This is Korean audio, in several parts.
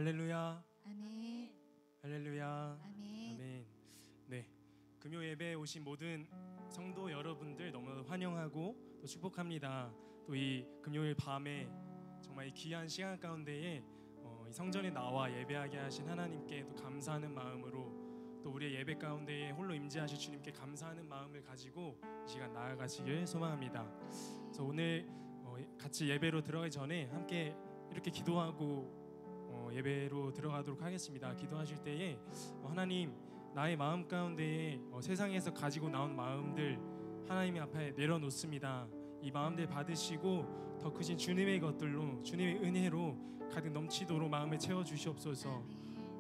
할렐루야. 아멘. 할렐루야. 아멘. 아멘. 네, 금요 예배에 오신 모든 성도 여러분들 너무 환영하고 또 축복합니다. 또 이 금요일 밤에 정말 이 귀한 시간 가운데에 이 성전에 나와 예배하게 하신 하나님께 또 감사하는 마음으로, 또 우리의 예배 가운데에 홀로 임재하실 주님께 감사하는 마음을 가지고 이 시간 나아가시길 소망합니다. 그래서 오늘 같이 예배로 들어가기 전에 함께 이렇게 기도하고 예배로 들어가도록 하겠습니다. 기도하실 때에 하나님, 나의 마음 가운데에 세상에서 가지고 나온 마음들 하나님 앞에 내려놓습니다. 이 마음들 받으시고 더 크신 주님의 것들로, 주님의 은혜로 가득 넘치도록 마음을 채워주시옵소서.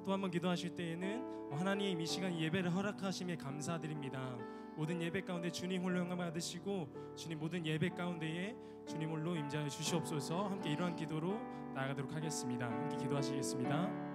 또 한번 기도하실 때에는 하나님, 이 시간 예배를 허락하심에 감사드립니다. 모든 예배 가운데 주님 홀로 영광 받으시고 주님 모든 예배 가운데에 주님 홀로 임재하여 주시옵소서. 함께 이러한 기도로 나아가도록 하겠습니다. 함께 기도하시겠습니다.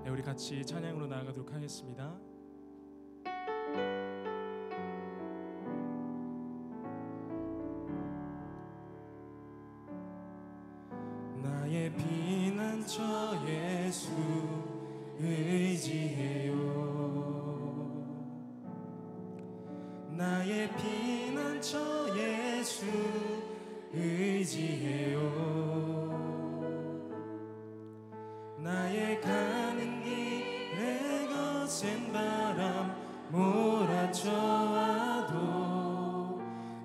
네, 우리 같이 찬양으로 나아가도록 하겠습니다. 나의 피난처 예수 의지해요. 나의 피난처 예수 의지해요. 나의 가는 길에 거센 바람 몰아쳐와도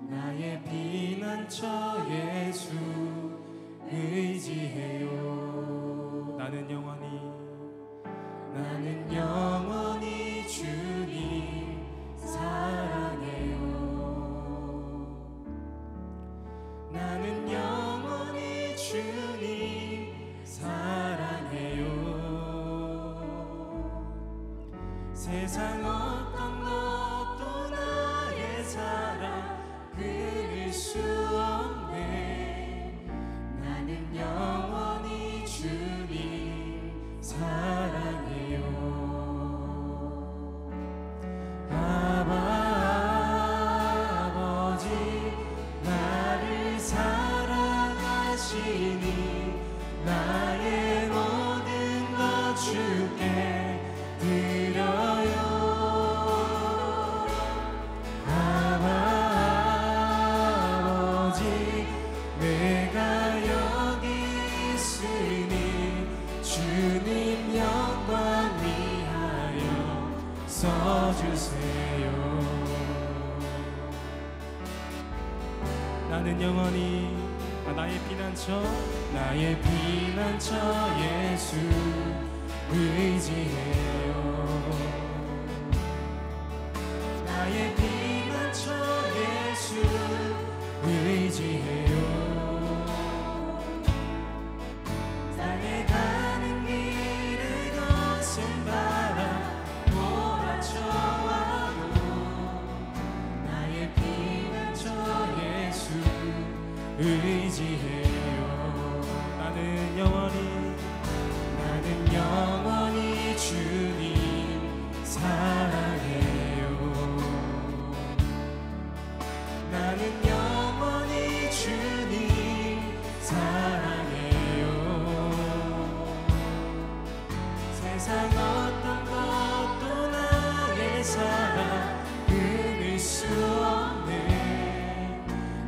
나의 피난처 예수 의지해요. 나는 영원히 주님 사랑해요. 나는 영원히 주님 사랑해요. 세상 어떤 것도 나의 사랑 끊을 수 없네. 나는 영원히 주님 사랑해요. 아버지, 나를 사랑하시니 나의 모든 것 주께 드려요. 아버지, 내가 여기 있으니 주님 영광 위하여 써주세요. 나는 영원히 나의 피난처 예수 의지해요. 나의 피난처 예수 의지해요. 나의 가는 길에 거센 바람 몰아쳐와도 나의 피난처 예수 의지해요. 나는 영원히 주님 사랑해요. 나는 영원히 주님 사랑해요. 세상 어떤 것도 나의 사랑 끊을 수 없네.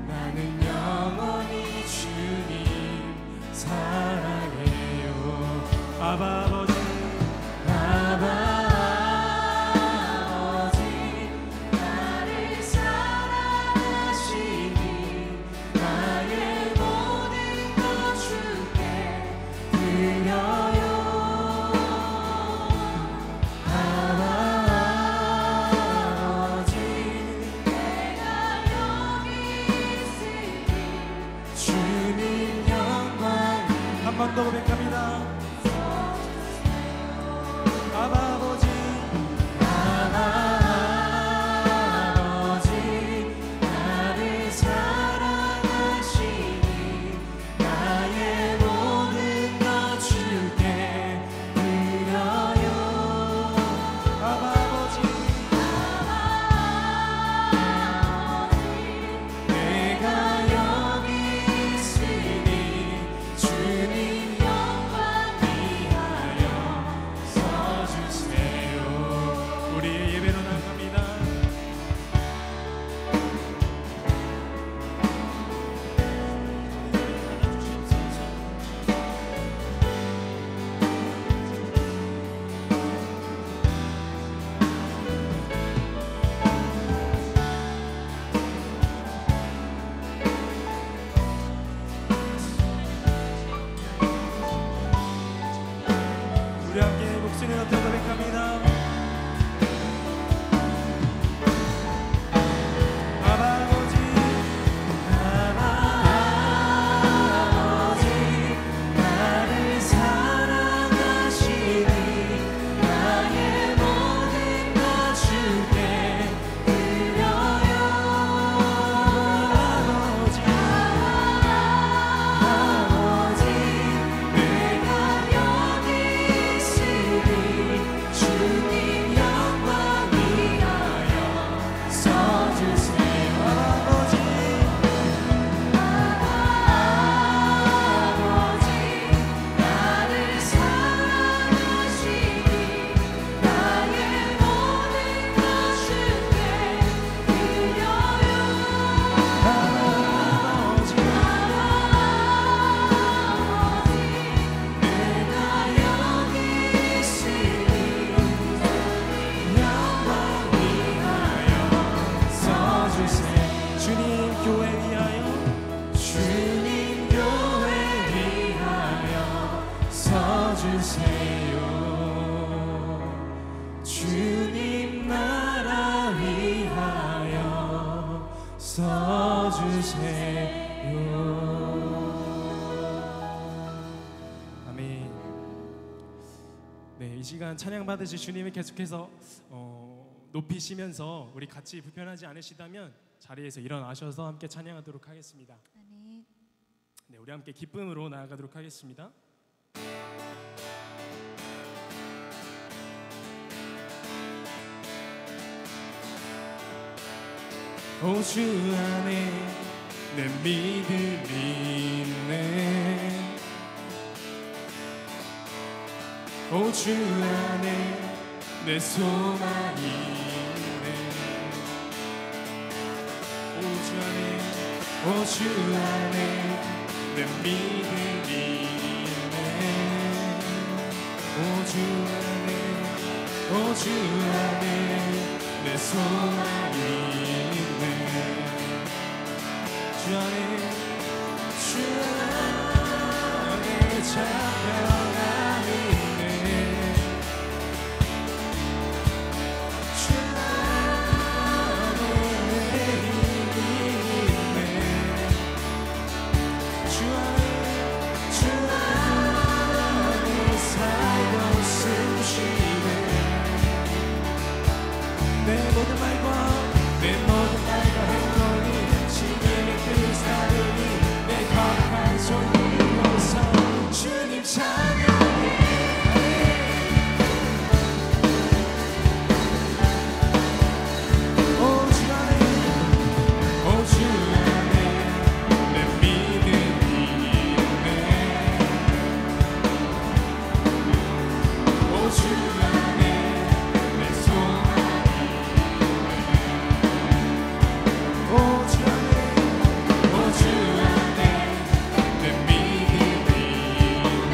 나는 영원히 주님 사랑해요. 아버지, 나를 사랑하시니 나의 모든 것 주께 드려 더 고백합니다. 아바 아버지, 나를 사랑하시니 나의 모든 것 주께 드려요. 아바 아버지, 내가 여기 있으니 주님 영광 위하여 서주세요. 우리의 예배로 나아갑니다. 우리 함께 목소리 높여 고백합니다. 아바 아버지, 나를 사랑하시니 나의 모든 것 주께 드려요. 아버지, 내가 여기 있으니 주님 영광 위하여 서주세요. 아버지, 나를 사랑하시니 나의 모든 것 주께 드려요. 아버지, 내가 여기 있으니 영광 위하여 서주세요. 주님 교회 위하여 주님 교회 위하여 서주세요. 주님 나라 위하여 서주세요. 아멘. 네, 이 시간 찬양 받으실 주님을 계속해서 높이시면서 우리 같이 불편하지 않으시다면 자리에서 일어나셔서 함께 찬양하도록 하겠습니다. 아멘. 네, 우리 함께 기쁨으로 나아가도록 하겠습니다. 오 주 안에 내 믿음이 있네. 오 주 안에 내 소망이 있네. 오 주 안에, 오 주 안에 내 믿음이 있네. 오 주 안에, 오 주 안에 내 소망이 있네. 주 안에, 주 안에 잡혀가 있네. 주 안에 내 힘이 있네. 주 안에 살고 숨쉬네. 내 모든 말과 행동이 주님의 그 사랑이 내 거룩한 손으로서 주님 찬양해. 오 주 안에, 오 주 안에 내 믿음이 있네. 오 주 안에 내 소망이 있네. 오 주 안에, 오 주 안에 내 믿음이 있네.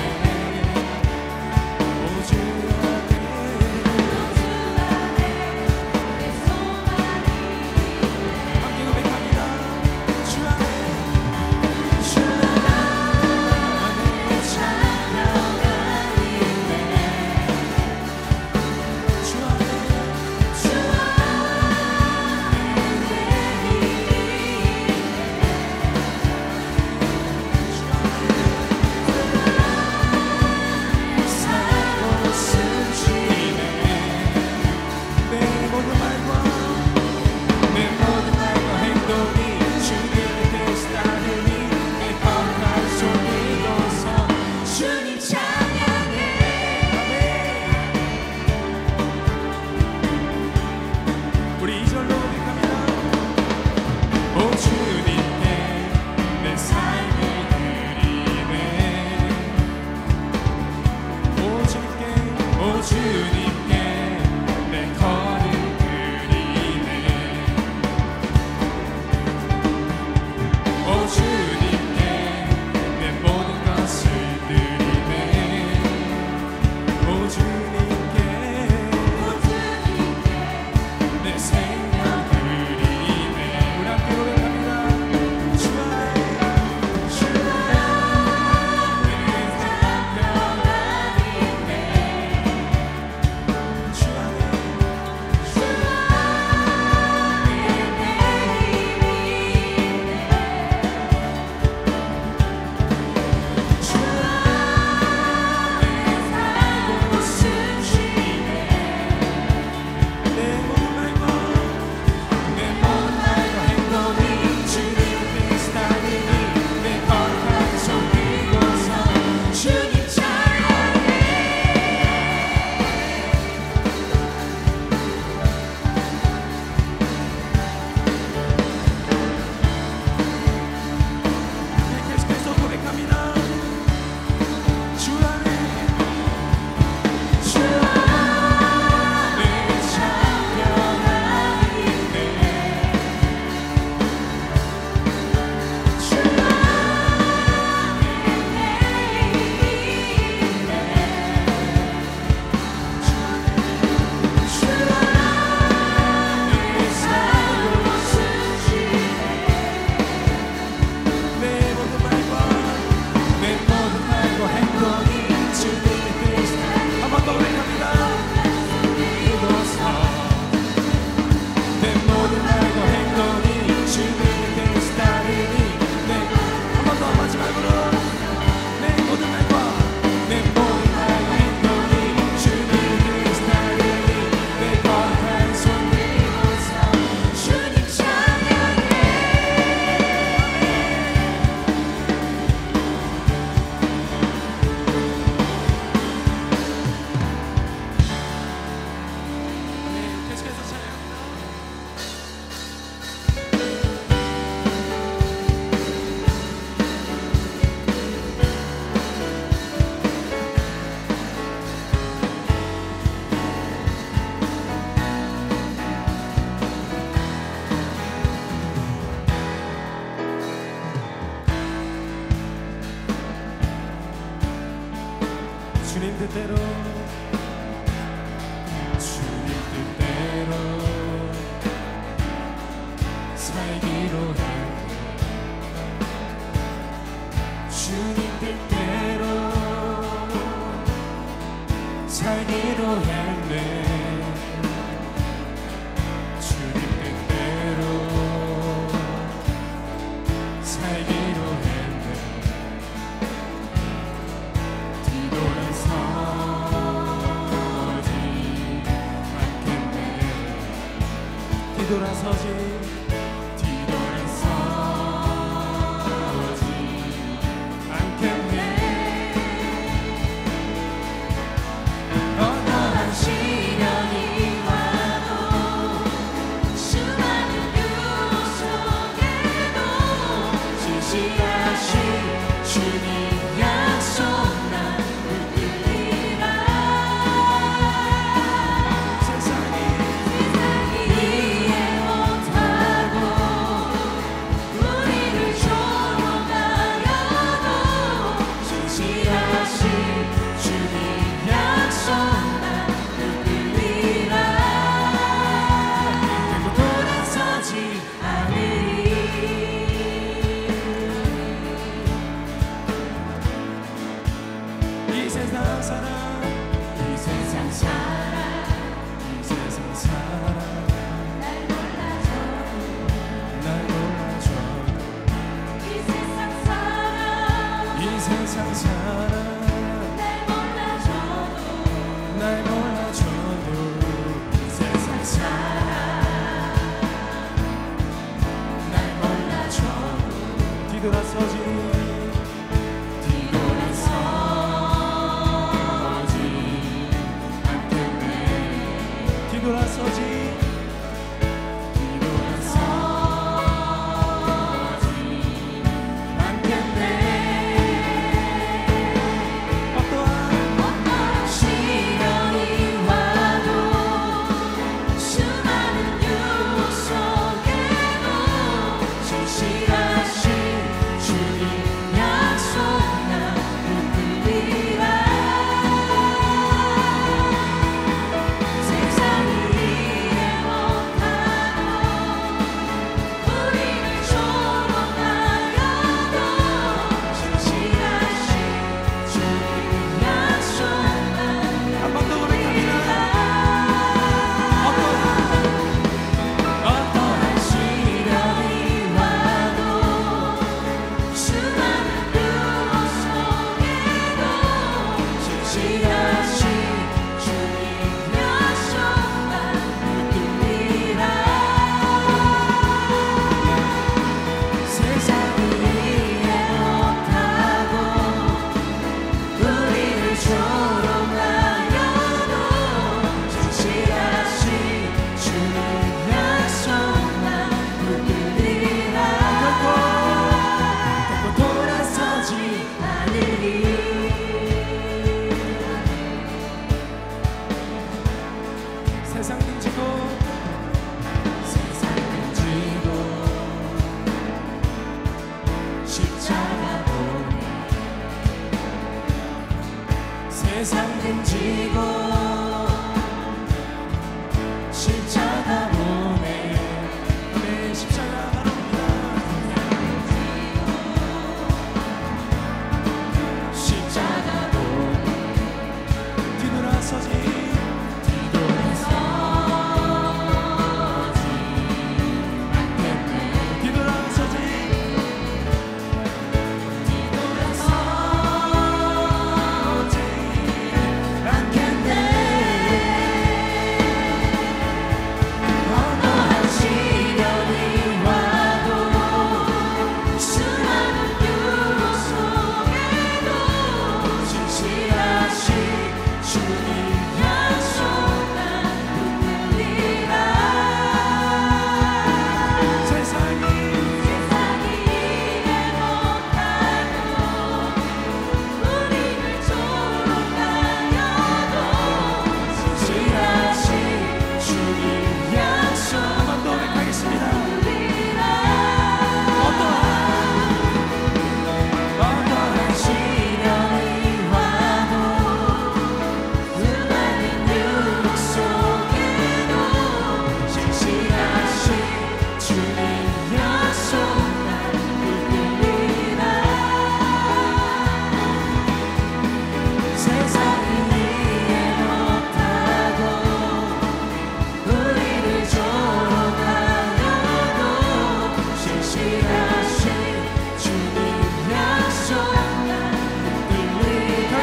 주님께 내 걸음 드리네. 오 주님께 내 모든 것을 드리네. 오 주님께 내 생명 드리네. 우리 함께 고백합니다. 주 안에 주 안에 내 생명하니네. 주 안에 주 안에 내 힘이네. 주 안에 살고 숨쉬네. 내 모든 말과 행동이 주님 뜻 따르니 내 거룩한 손 들고서 주님 찬양해. 계속해서 고백합니다. 주 안에 주 안에 참여하니네. 주 안에 내 힘이네. 주 안에 살고 숨쉬네. 내 모든 말과 행동이 주님의 뜻 한번 더 고백합니다. 이곳서 내 모든 말과 행동이 주님의 뜻 따르니 한 번 더 마지막으로 내 모든 말과 행동이 주님의 뜻 따르니 내 거룩한 손 들고서 주님 찬양해. 계속해서 찬양합니다. 주님 뜻대로 살기로 했네. 주님 뜻대로 살기로 했네. 주님 뜻대로 살기로 했네. 뒤돌아서지 않겠네. 어떠한 시련이 와도 수많은 유혹 속에도 진실하신 주님 약속 난 붙들리라. 세상이 이해 못할 진실하신 주님 약속만 붙들리라. 세상이 이해 못하고 우리를 조롱하여도 진실하신 주님 약속만 붙들리라. 결코 돌아서지 않으리. 세상 등지고 세상 등지고 십자가 보내. 세상 등지고 십자가 보내. 아멘. 십자가 바랍니다. 십자가 보내. 뒤돌아서지 뒤돌아서지 어떠한 시련이 와도 수많은 유혹 속에도 진실하신 주님 약속만 붙들리라. 세상이 이해 못하고 우리를 조롱하여도 진실하신 주님 약속 한번 더 고백하겠습니다. 붙들리라. 어떠한 시련이 와도 수많은 유혹 속에도 진실하신 주님 약속만 붙들리라. 세상이 이해 못하고 우리를 조롱하여도 진실하신 주님 약속만 붙들리라.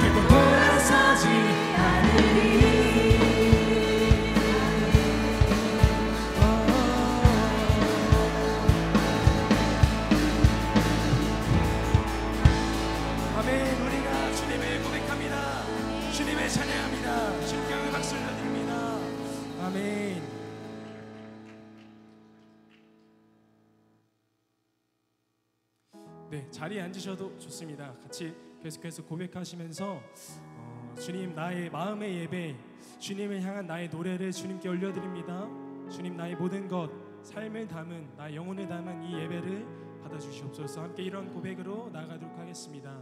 결코 돌아서지 않으리. 아멘. 우리가 주님을 고백합니다. 주님을 찬양합니다. 주님께 박수 올려드립니다. 아멘. 네, 자리에 앉으셔도 좋습니다. 같이 계속해서 고백하시면서 주님 나의 마음의 예배, 주님을 향한 나의 노래를 주님께 올려드립니다. 주님 나의 모든 것, 삶을 담은, 나의 영혼을 담은 이 예배를 받아주시옵소서. 함께 이런 고백으로 나아가도록 하겠습니다.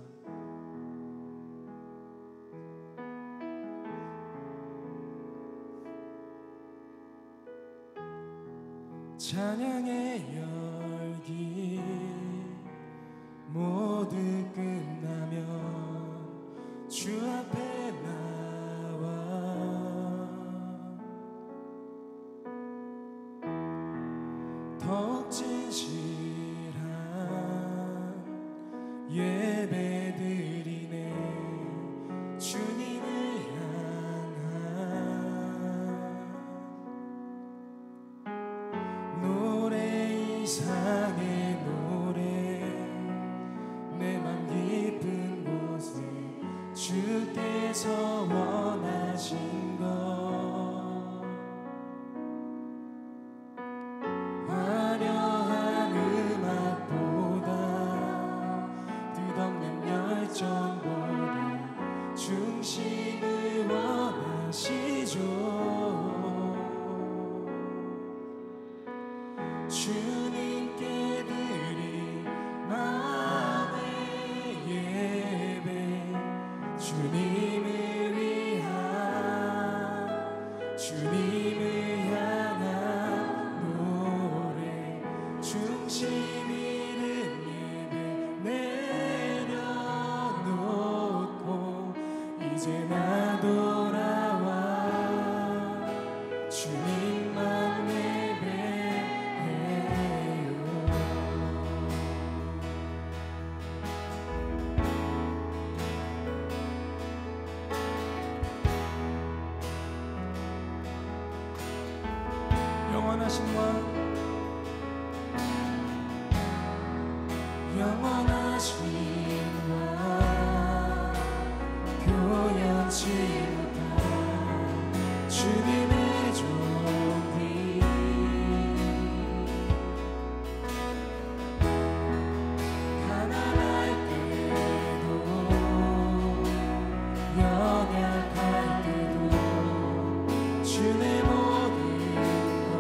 찬양의 열기 모두 끝나면 주 앞에 나와 더욱 진실한 예배 드리네. 주님을 향한 노래 이상의 노래, 내 맘 깊은 곳에 주께서 원하신 것, 화려한 음악보다 뜻없는 열정보다 중심을 원하시죠. 주님께 드릴 마음의 예배, 주님을 위한, 주님을 향한 노래, 중심 있는 예배 내려놓고 이제 나 돌아와 주님만 예배해요. 영원하심과 영원하심과 표현치 못한 주님의 존귀 가난할 때도 연약할 때도 주의 모든 것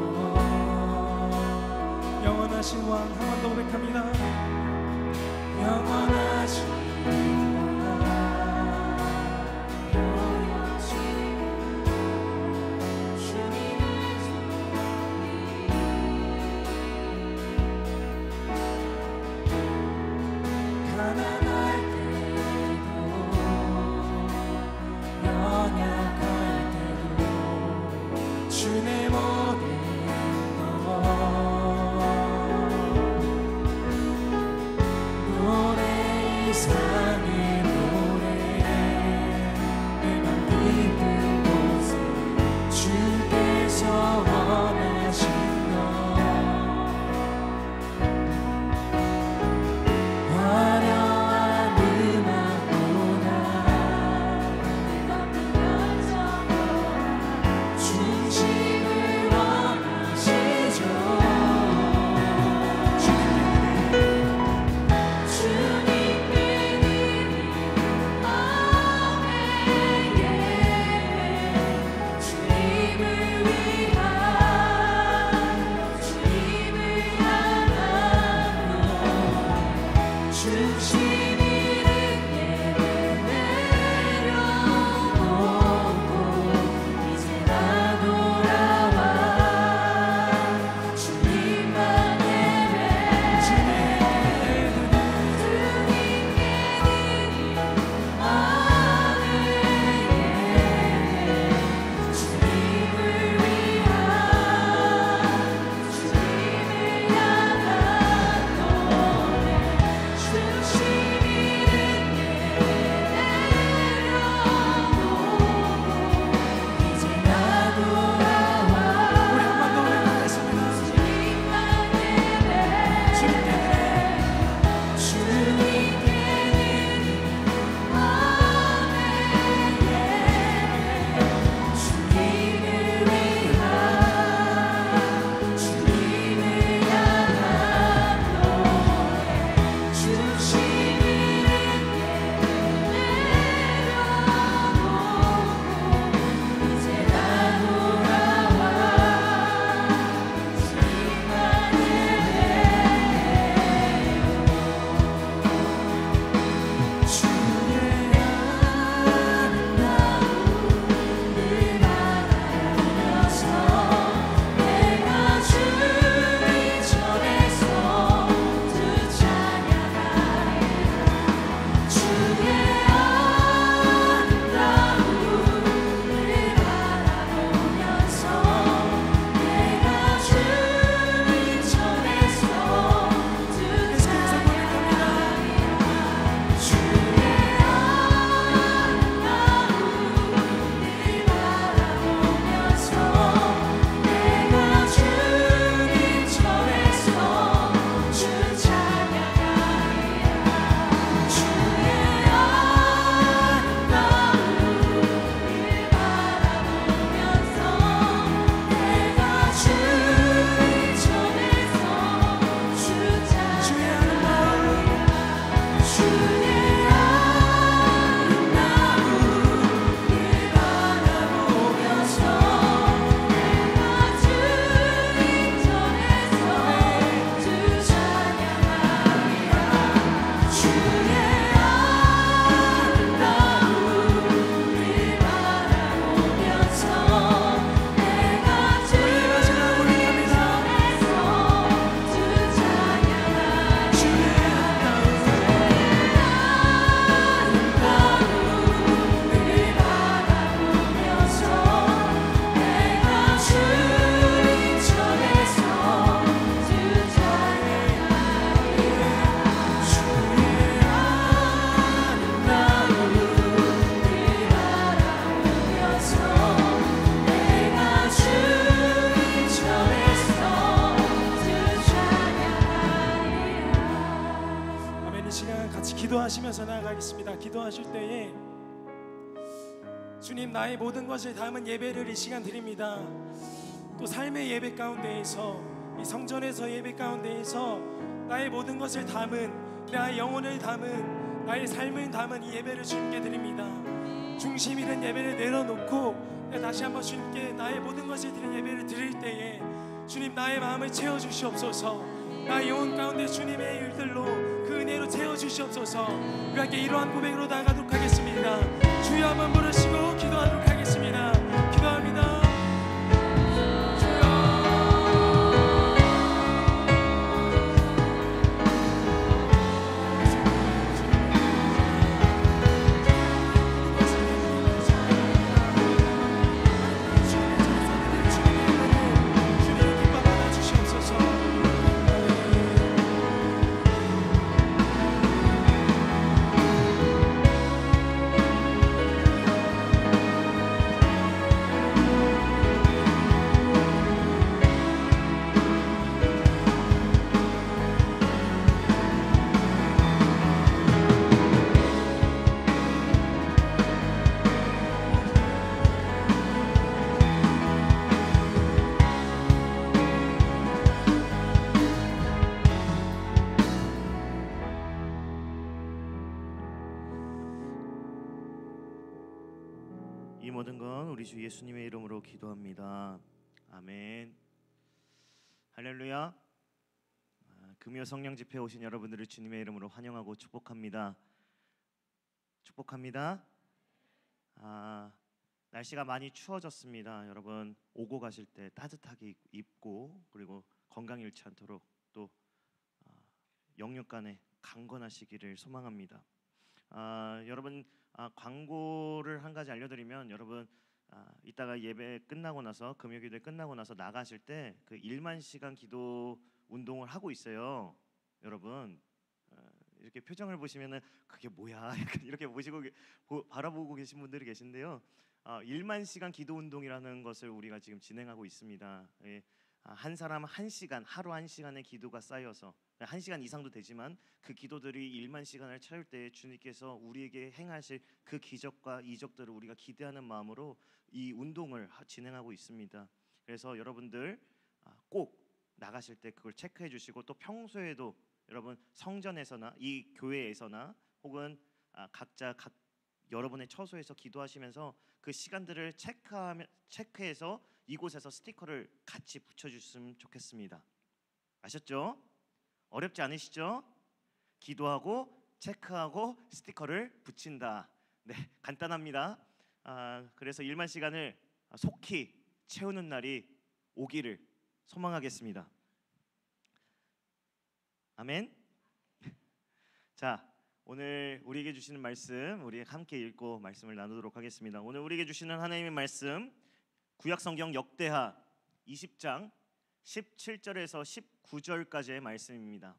기도하시면서 나아가겠습니다. 기도하실 때에 주님, 나의 모든 것을 담은 예배를 이 시간 드립니다. 또 삶의 예배 가운데에서, 이 성전에서 예배 가운데에서 나의 모든 것을 담은, 나의 영혼을 담은, 나의 삶을 담은 이 예배를 주님께 드립니다. 중심 있는 예배를 내려놓고 다시 한번 주님께 나의 모든 것을 드린 예배를 드릴 때에 주님, 나의 마음을 채워주시옵소서. 나의 영혼 가운데 주님의 일들로, 그 은혜로 채워주시옵소서. 우리 함께 이러한 고백으로 나아가도록 하겠습니다. 주여 한번 부르시고 기도하도록 하겠습니다. 기도합니다. 이 모든 건 우리 주 예수님의 이름으로 기도합니다. 아멘. 할렐루야. 금요 성령 집회에 오신 여러분들을 주님의 이름으로 환영하고 축복합니다. 축복합니다. 날씨가 많이 추워졌습니다. 여러분 오고 가실 때 따뜻하게 입고, 그리고 건강 잃지 않도록 또 영육간에 강건하시기를 소망합니다. 여러분 광고를 한 가지 알려드리면, 여러분 이따가 예배 끝나고 나서, 금요기도회 끝나고 나서 나가실 때 그 1만 시간 기도 운동을 하고 있어요. 여러분 이렇게 표정을 보시면은 그게 뭐야 이렇게 보시고 바라보고 계신 분들이 계신데요. 1만 시간 기도 운동이라는 것을 우리가 지금 진행하고 있습니다. 한 사람 1시간, 하루 1시간의 기도가 쌓여서 1시간 이상도 되지만 그 기도들이 1만 시간을 채울 때 주님께서 우리에게 행하실 그 기적과 이적들을 우리가 기대하는 마음으로 이 운동을 진행하고 있습니다. 그래서 여러분들 꼭 나가실 때 그걸 체크해 주시고, 또 평소에도 여러분 성전에서나 이 교회에서나 혹은 각자 여러분의 처소에서 기도하시면서 그 시간들을 체크해서 이곳에서 스티커를 같이 붙여주셨으면 좋겠습니다. 아셨죠? 어렵지 않으시죠? 기도하고 체크하고 스티커를 붙인다. 네, 간단합니다. 그래서 1만 시간을 속히 채우는 날이 오기를 소망하겠습니다. 아멘. 자, 오늘 우리에게 주시는 말씀, 우리 함께 읽고 말씀을 나누도록 하겠습니다. 오늘 우리에게 주시는 하나님의 말씀, 구약성경 역대하 20장 17절에서 19절까지의 말씀입니다.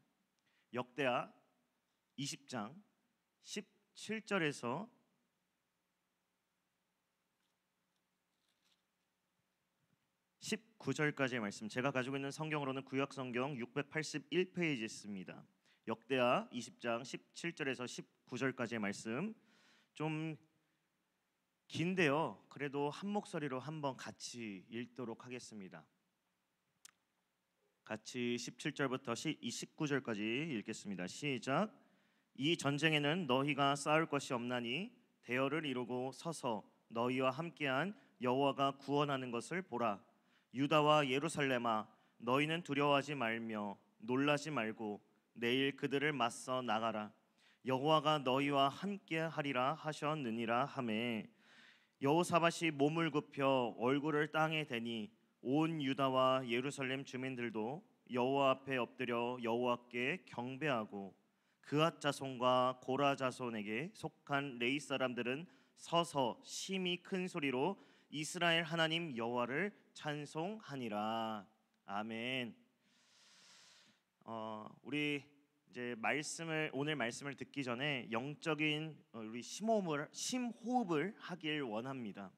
역대하 20장 17절에서 19절까지의 말씀, 제가 가지고 있는 성경으로는 구약성경 681페이지에 있습니다. 역대하 20장 17절에서 19절까지의 말씀, 좀 긴데요, 그래도 한 목소리로 한번 같이 읽도록 하겠습니다. 같이 17절부터 19절까지 읽겠습니다. 시작. 이 전쟁에는 너희가 싸울 것이 없나니 대열을 이루고 서서 너희와 함께한 여호와가 구원하는 것을 보라. 유다와 예루살렘아, 너희는 두려워하지 말며 놀라지 말고 내일 그들을 맞서 나가라. 여호와가 너희와 함께하리라 하셨느니라 하매, 여호사밧이 몸을 굽혀 얼굴을 땅에 대니 온 유다와 예루살렘 주민들도 여호와 앞에 엎드려 여호와께 경배하고, 그앗 자손과 고라 자손에게 속한 레위 사람들은 서서 심히 큰 소리로 이스라엘 하나님 여호와를 찬송하니라. 아멘. 우리 이제 오늘 말씀을 듣기 전에 영적인 우리 심호흡을 하길 원합니다.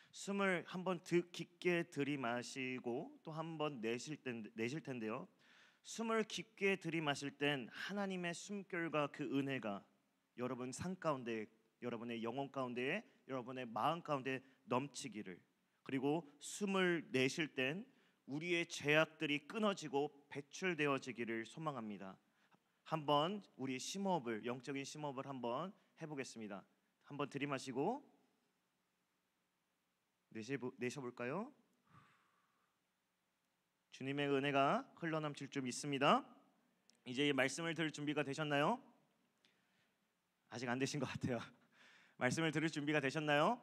숨을 한번 깊게 들이마시고 또 한번 내실 텐데요. 숨을 깊게 들이마실 땐 하나님의 숨결과 그 은혜가 여러분 삶 가운데, 여러분의 영혼 가운데에, 여러분의 마음 가운데 넘치기를, 그리고 숨을 내쉴 땐 우리의 죄악들이 끊어지고 배출되어지기를 소망합니다. 한번 우리 심호흡을, 영적인 심호흡을 한번 해보겠습니다. 한번 들이마시고 내쉬어볼까요? 주님의 은혜가 흘러넘칠 줄 믿습니다. 이제 이 말씀을 들을 준비가 되셨나요? 아직 안 되신 것 같아요. 말씀을 들을 준비가 되셨나요?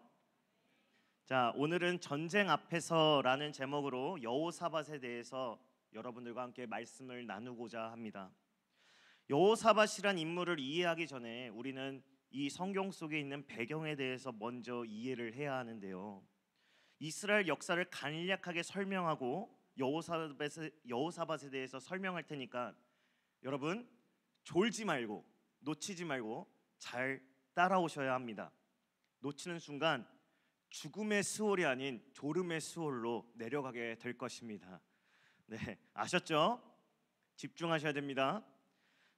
자, 오늘은 전쟁 앞에서라는 제목으로 여호사밧에 대해서 여러분들과 함께 말씀을 나누고자 합니다. 여호사밧이란 인물을 이해하기 전에 우리는 이 성경 속에 있는 배경에 대해서 먼저 이해를 해야 하는데요. 이스라엘 역사를 간략하게 설명하고 여호사밧에 대해서 설명할 테니까 여러분 졸지 말고 놓치지 말고 잘 따라오셔야 합니다. 놓치는 순간 죽음의 수월이 아닌 졸음의 수월로 내려가게 될 것입니다. 네, 아셨죠? 집중하셔야 됩니다.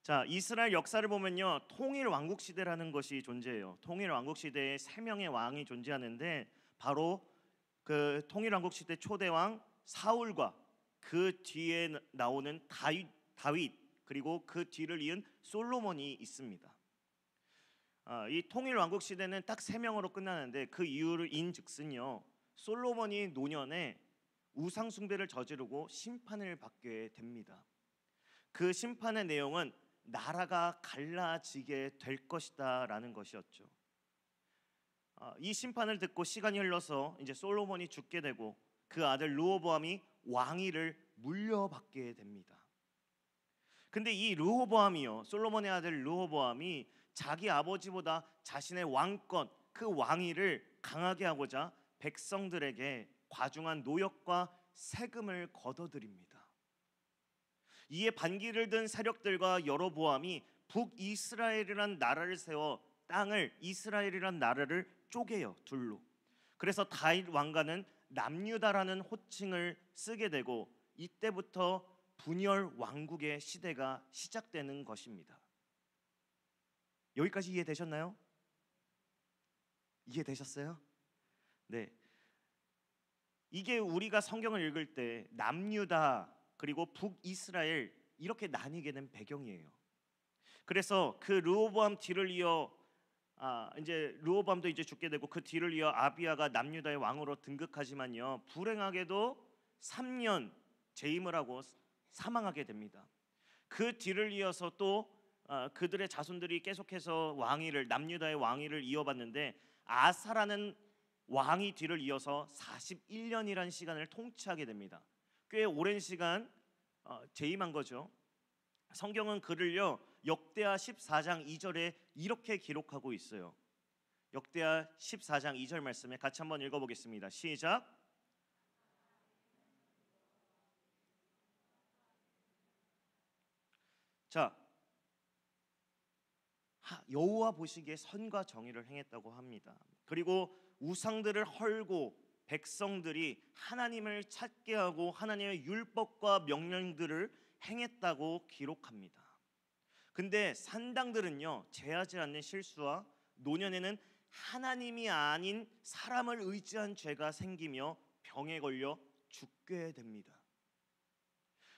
자, 이스라엘 역사를 보면요, 통일 왕국 시대라는 것이 존재해요. 통일 왕국 시대에 3명의 왕이 존재하는데 바로 그 통일 왕국 시대 초대왕 사울과 그 뒤에 나오는 다윗 그리고 그 뒤를 이은 솔로몬이 있습니다. 이 통일 왕국 시대는 딱 3명으로 끝나는데 그 이유를 인즉슨요, 솔로몬이 노년에 우상 숭배를 저지르고 심판을 받게 됩니다. 그 심판의 내용은 나라가 갈라지게 될 것이다라는 것이었죠. 이 심판을 듣고 시간이 흘러서 이제 솔로몬이 죽게 되고 그 아들 르호보암이 왕위를 물려받게 됩니다. 근데 이 르호보암이요, 솔로몬의 아들 르호보암이 자기 아버지보다 자신의 왕권, 그 왕위를 강하게 하고자 백성들에게 과중한 노역과 세금을 걷어들입니다. 이에 반기를 든 세력들과 여로보암이 북이스라엘이란 나라를 세워 땅을, 이스라엘이란 나라를 쪼개요, 둘로. 그래서 다윗 왕가는 남유다라는 호칭을 쓰게 되고 이때부터 분열 왕국의 시대가 시작되는 것입니다. 여기까지 이해되셨나요? 이해되셨어요? 네. 이게 우리가 성경을 읽을 때 남유다 그리고 북이스라엘 이렇게 나뉘게 된 배경이에요. 그래서 그 르호보암 뒤를 이어 이제 르호보암도 이제 죽게 되고 그 뒤를 이어 아비야가 남유다의 왕으로 등극하지만요, 불행하게도 3년 재임을 하고 사망하게 됩니다. 그 뒤를 이어서 또 그들의 자손들이 계속해서 남유다의 왕위를 이어받는데 아사라는 왕이 뒤를 이어서 41년이라는 시간을 통치하게 됩니다. 꽤 오랜 시간 재임한 거죠. 성경은 그를요 역대하 14장 2절에 이렇게 기록하고 있어요. 역대하 14장 2절 말씀에 같이 한번 읽어보겠습니다. 시작. 자, 여호와 보시기에 선과 정의를 행했다고 합니다. 그리고 우상들을 헐고 백성들이 하나님을 찾게 하고 하나님의 율법과 명령들을 행했다고 기록합니다. 근데 산당들은요, 제하지 않는 실수와 노년에는 하나님이 아닌 사람을 의지한 죄가 생기며 병에 걸려 죽게 됩니다.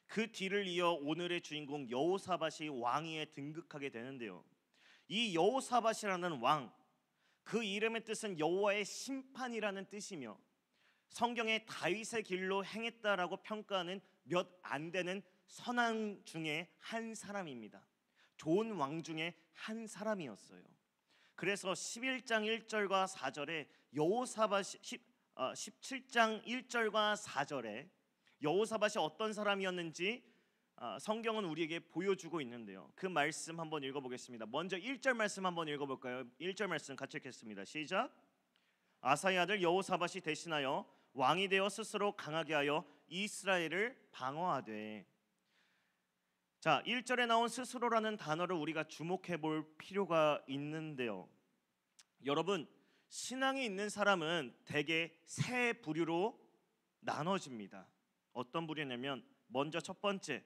그 뒤를 이어 오늘의 주인공 여호사밧이 왕위에 등극하게 되는데요, 이 여호사밧이라는 왕, 그 이름의 뜻은 여호와의 심판이라는 뜻이며 성경에 다윗의 길로 행했다라고 평가하는 몇 안 되는 선왕 중에 한 사람입니다. 좋은 왕 중에 한 사람이었어요. 그래서 11장 1절과 4절에 여호사밧이 17장 1절과 4절에 여호사밧이 어떤 사람이었는지 성경은 우리에게 보여주고 있는데요, 그 말씀 한번 읽어보겠습니다. 먼저 1절 말씀 한번 읽어볼까요? 1절 말씀 같이 읽겠습니다. 시작. 아사의 아들 여호사밧이 대신하여 왕이 되어 스스로 강하게 하여 이스라엘을 방어하되. 자, 1절에 나온 스스로라는 단어를 우리가 주목해 볼 필요가 있는데요, 여러분, 신앙이 있는 사람은 대개 세 부류로 나눠집니다. 어떤 부류냐면, 먼저 첫 번째,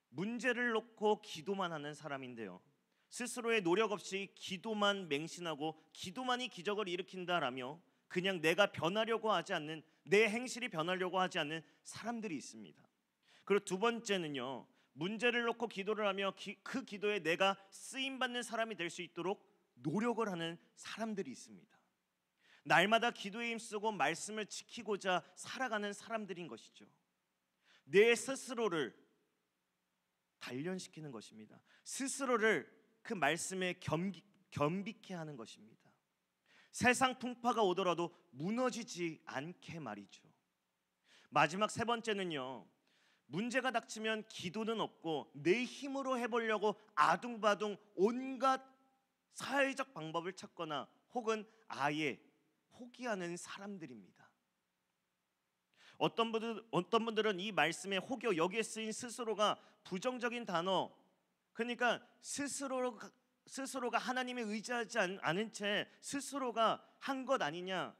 문제를 놓고 기도만 하는 사람인데요, 스스로의 노력 없이 기도만 맹신하고 기도만이 기적을 일으킨다라며 그냥 내가 변하려고 하지 않는, 내 행실이 변하려고 하지 않는 사람들이 있습니다. 그리고 두 번째는요, 문제를 놓고 기도를 하며 그 기도에 내가 쓰임 받는 사람이 될 수 있도록 노력을 하는 사람들이 있습니다. 날마다 기도에 힘쓰고 말씀을 지키고자 살아가는 사람들인 것이죠. 내 스스로를 단련시키는 것입니다. 스스로를 그 말씀에 겸비케 하는 것입니다. 세상 풍파가 오더라도 무너지지 않게 말이죠. 마지막 세 번째는요, 문제가 닥치면 기도는 없고 내 힘으로 해보려고 아둥바둥 온갖 사회적 방법을 찾거나 혹은 아예 포기하는 사람들입니다. 어떤 분들은 이 말씀의 혹여 여기에 쓰인 스스로가 부정적인 단어, 그러니까 스스로가 하나님에 의지하지 않은 채 스스로가 한 것 아니냐,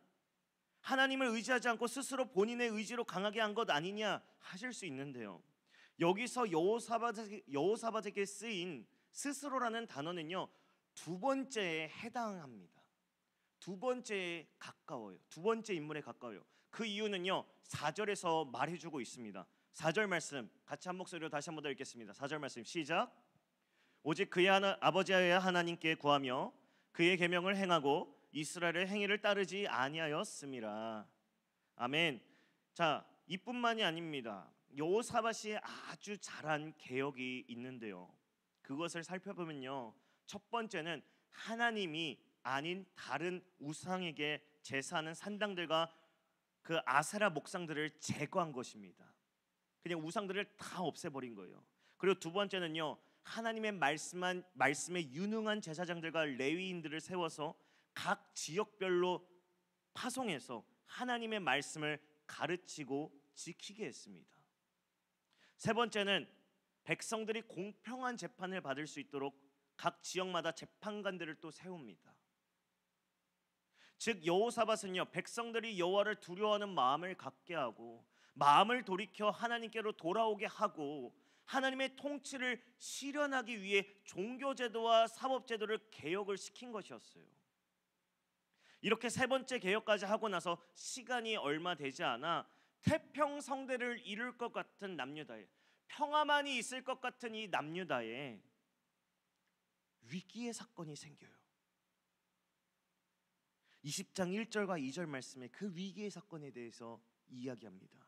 하나님을 의지하지 않고 스스로 본인의 의지로 강하게 한 것 아니냐 하실 수 있는데요, 여기서 여호사밧에게 쓰인 스스로라는 단어는요, 두 번째에 해당합니다. 두 번째에 가까워요. 두 번째 인물에 가까워요. 그 이유는요, 4절에서 말해주고 있습니다. 4절 말씀 같이 한 목소리로 다시 한번 더 읽겠습니다. 4절 말씀 시작. 오직 그의 아버지의 하나님께 구하며 그의 계명을 행하고 이스라엘의 행위를 따르지 아니하였음이라. 아멘. 자, 이뿐만이 아닙니다. 여호사밧이 아주 잘한 개혁이 있는데요, 그것을 살펴보면요, 첫 번째는 하나님이 아닌 다른 우상에게 제사하는 산당들과 그 아세라 목상들을 제거한 것입니다. 그냥 우상들을 다 없애버린 거예요. 그리고 두 번째는요, 하나님의 말씀에 유능한 제사장들과 레위인들을 세워서 각 지역별로 파송해서 하나님의 말씀을 가르치고 지키게 했습니다. 세 번째는 백성들이 공평한 재판을 받을 수 있도록 각 지역마다 재판관들을 또 세웁니다. 즉 여호사밧은요, 백성들이 여호와를 두려워하는 마음을 갖게 하고 마음을 돌이켜 하나님께로 돌아오게 하고 하나님의 통치를 실현하기 위해 종교제도와 사법제도를 개혁을 시킨 것이었어요. 이렇게 세 번째 개혁까지 하고 나서 시간이 얼마 되지 않아 태평성대를 이룰 것 같은 남유다에, 평화만이 있을 것 같은 이 남유다에 위기의 사건이 생겨요. 20장 1절과 2절 말씀에 그 위기의 사건에 대해서 이야기합니다.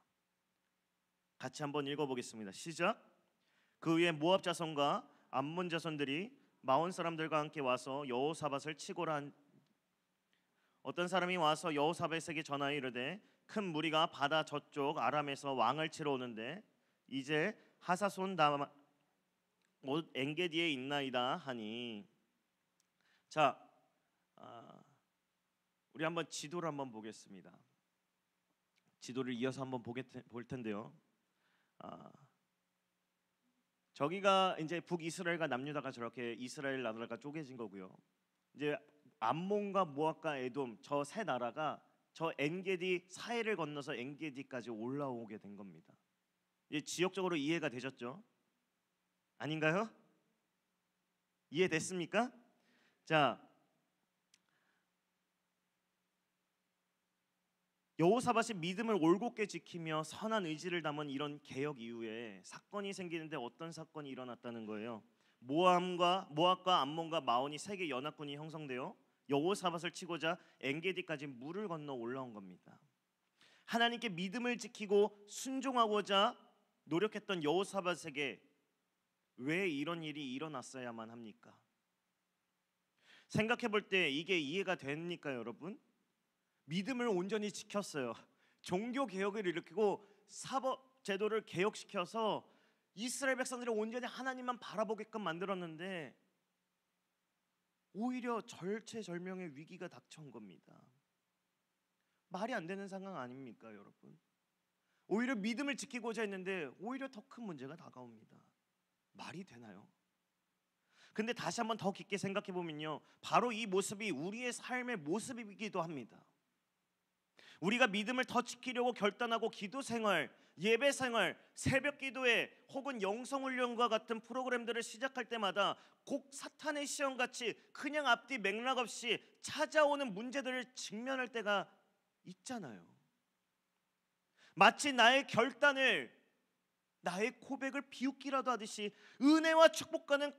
같이 한번 읽어보겠습니다. 시작. 그 후에 모압 자손과 암몬 자손들이 마온 사람들과 함께 와서 여호사밧을 치고라 한 어떤 사람이 와서 여호사밧에게 전하여 이르되 큰 무리가 바다 저쪽 아람에서 왕을 치러 오는데 이제 하사손 곧 엔게디에 있나이다 하니. 자, 우리 한번 지도를 한번 보겠습니다. 지도를 이어서 한번 볼 텐데요. 저기가 이제 북이스라엘과 남유다가 저렇게 이스라엘 나라가 쪼개진 거고요. 이제 암몬과 모압과 에돔 저 세 나라가 저 엔게디 사해를 건너서 엔게디까지 올라오게 된 겁니다. 이제 지역적으로 이해가 되셨죠? 아닌가요? 이해됐습니까? 자, 여호사밧이 믿음을 올곧게 지키며 선한 의지를 담은 이런 개혁 이후에 사건이 생기는데 어떤 사건이 일어났다는 거예요. 모압과 암몬과 마온이 세계 연합군이 형성되어 여호사밧을 치고자 엔게디까지 물을 건너 올라온 겁니다. 하나님께 믿음을 지키고 순종하고자 노력했던 여호사밧에게 왜 이런 일이 일어났어야만 합니까? 생각해 볼 때 이게 이해가 됩니까, 여러분? 믿음을 온전히 지켰어요. 종교 개혁을 일으키고 사법 제도를 개혁시켜서 이스라엘 백성들이 온전히 하나님만 바라보게끔 만들었는데 오히려 절체절명의 위기가 닥쳐온 겁니다. 말이 안 되는 상황 아닙니까, 여러분? 오히려 믿음을 지키고자 했는데 오히려 더 큰 문제가 다가옵니다. 말이 되나요? 근데 다시 한번 더 깊게 생각해 보면요, 바로 이 모습이 우리의 삶의 모습이기도 합니다. 우리가 믿음을 더 지키려고 결단하고 기도 생활, 예배 생활, 새벽 기도회 혹은 영성 훈련과 같은 프로그램들을 시작할 때마다 꼭 사탄의 시험같이 그냥 앞뒤 맥락 없이 찾아오는 문제들을 직면할 때가 있잖아요. 마치 나의 결단을, 나의 고백을 비웃기라도 하듯이 은혜와 축복과는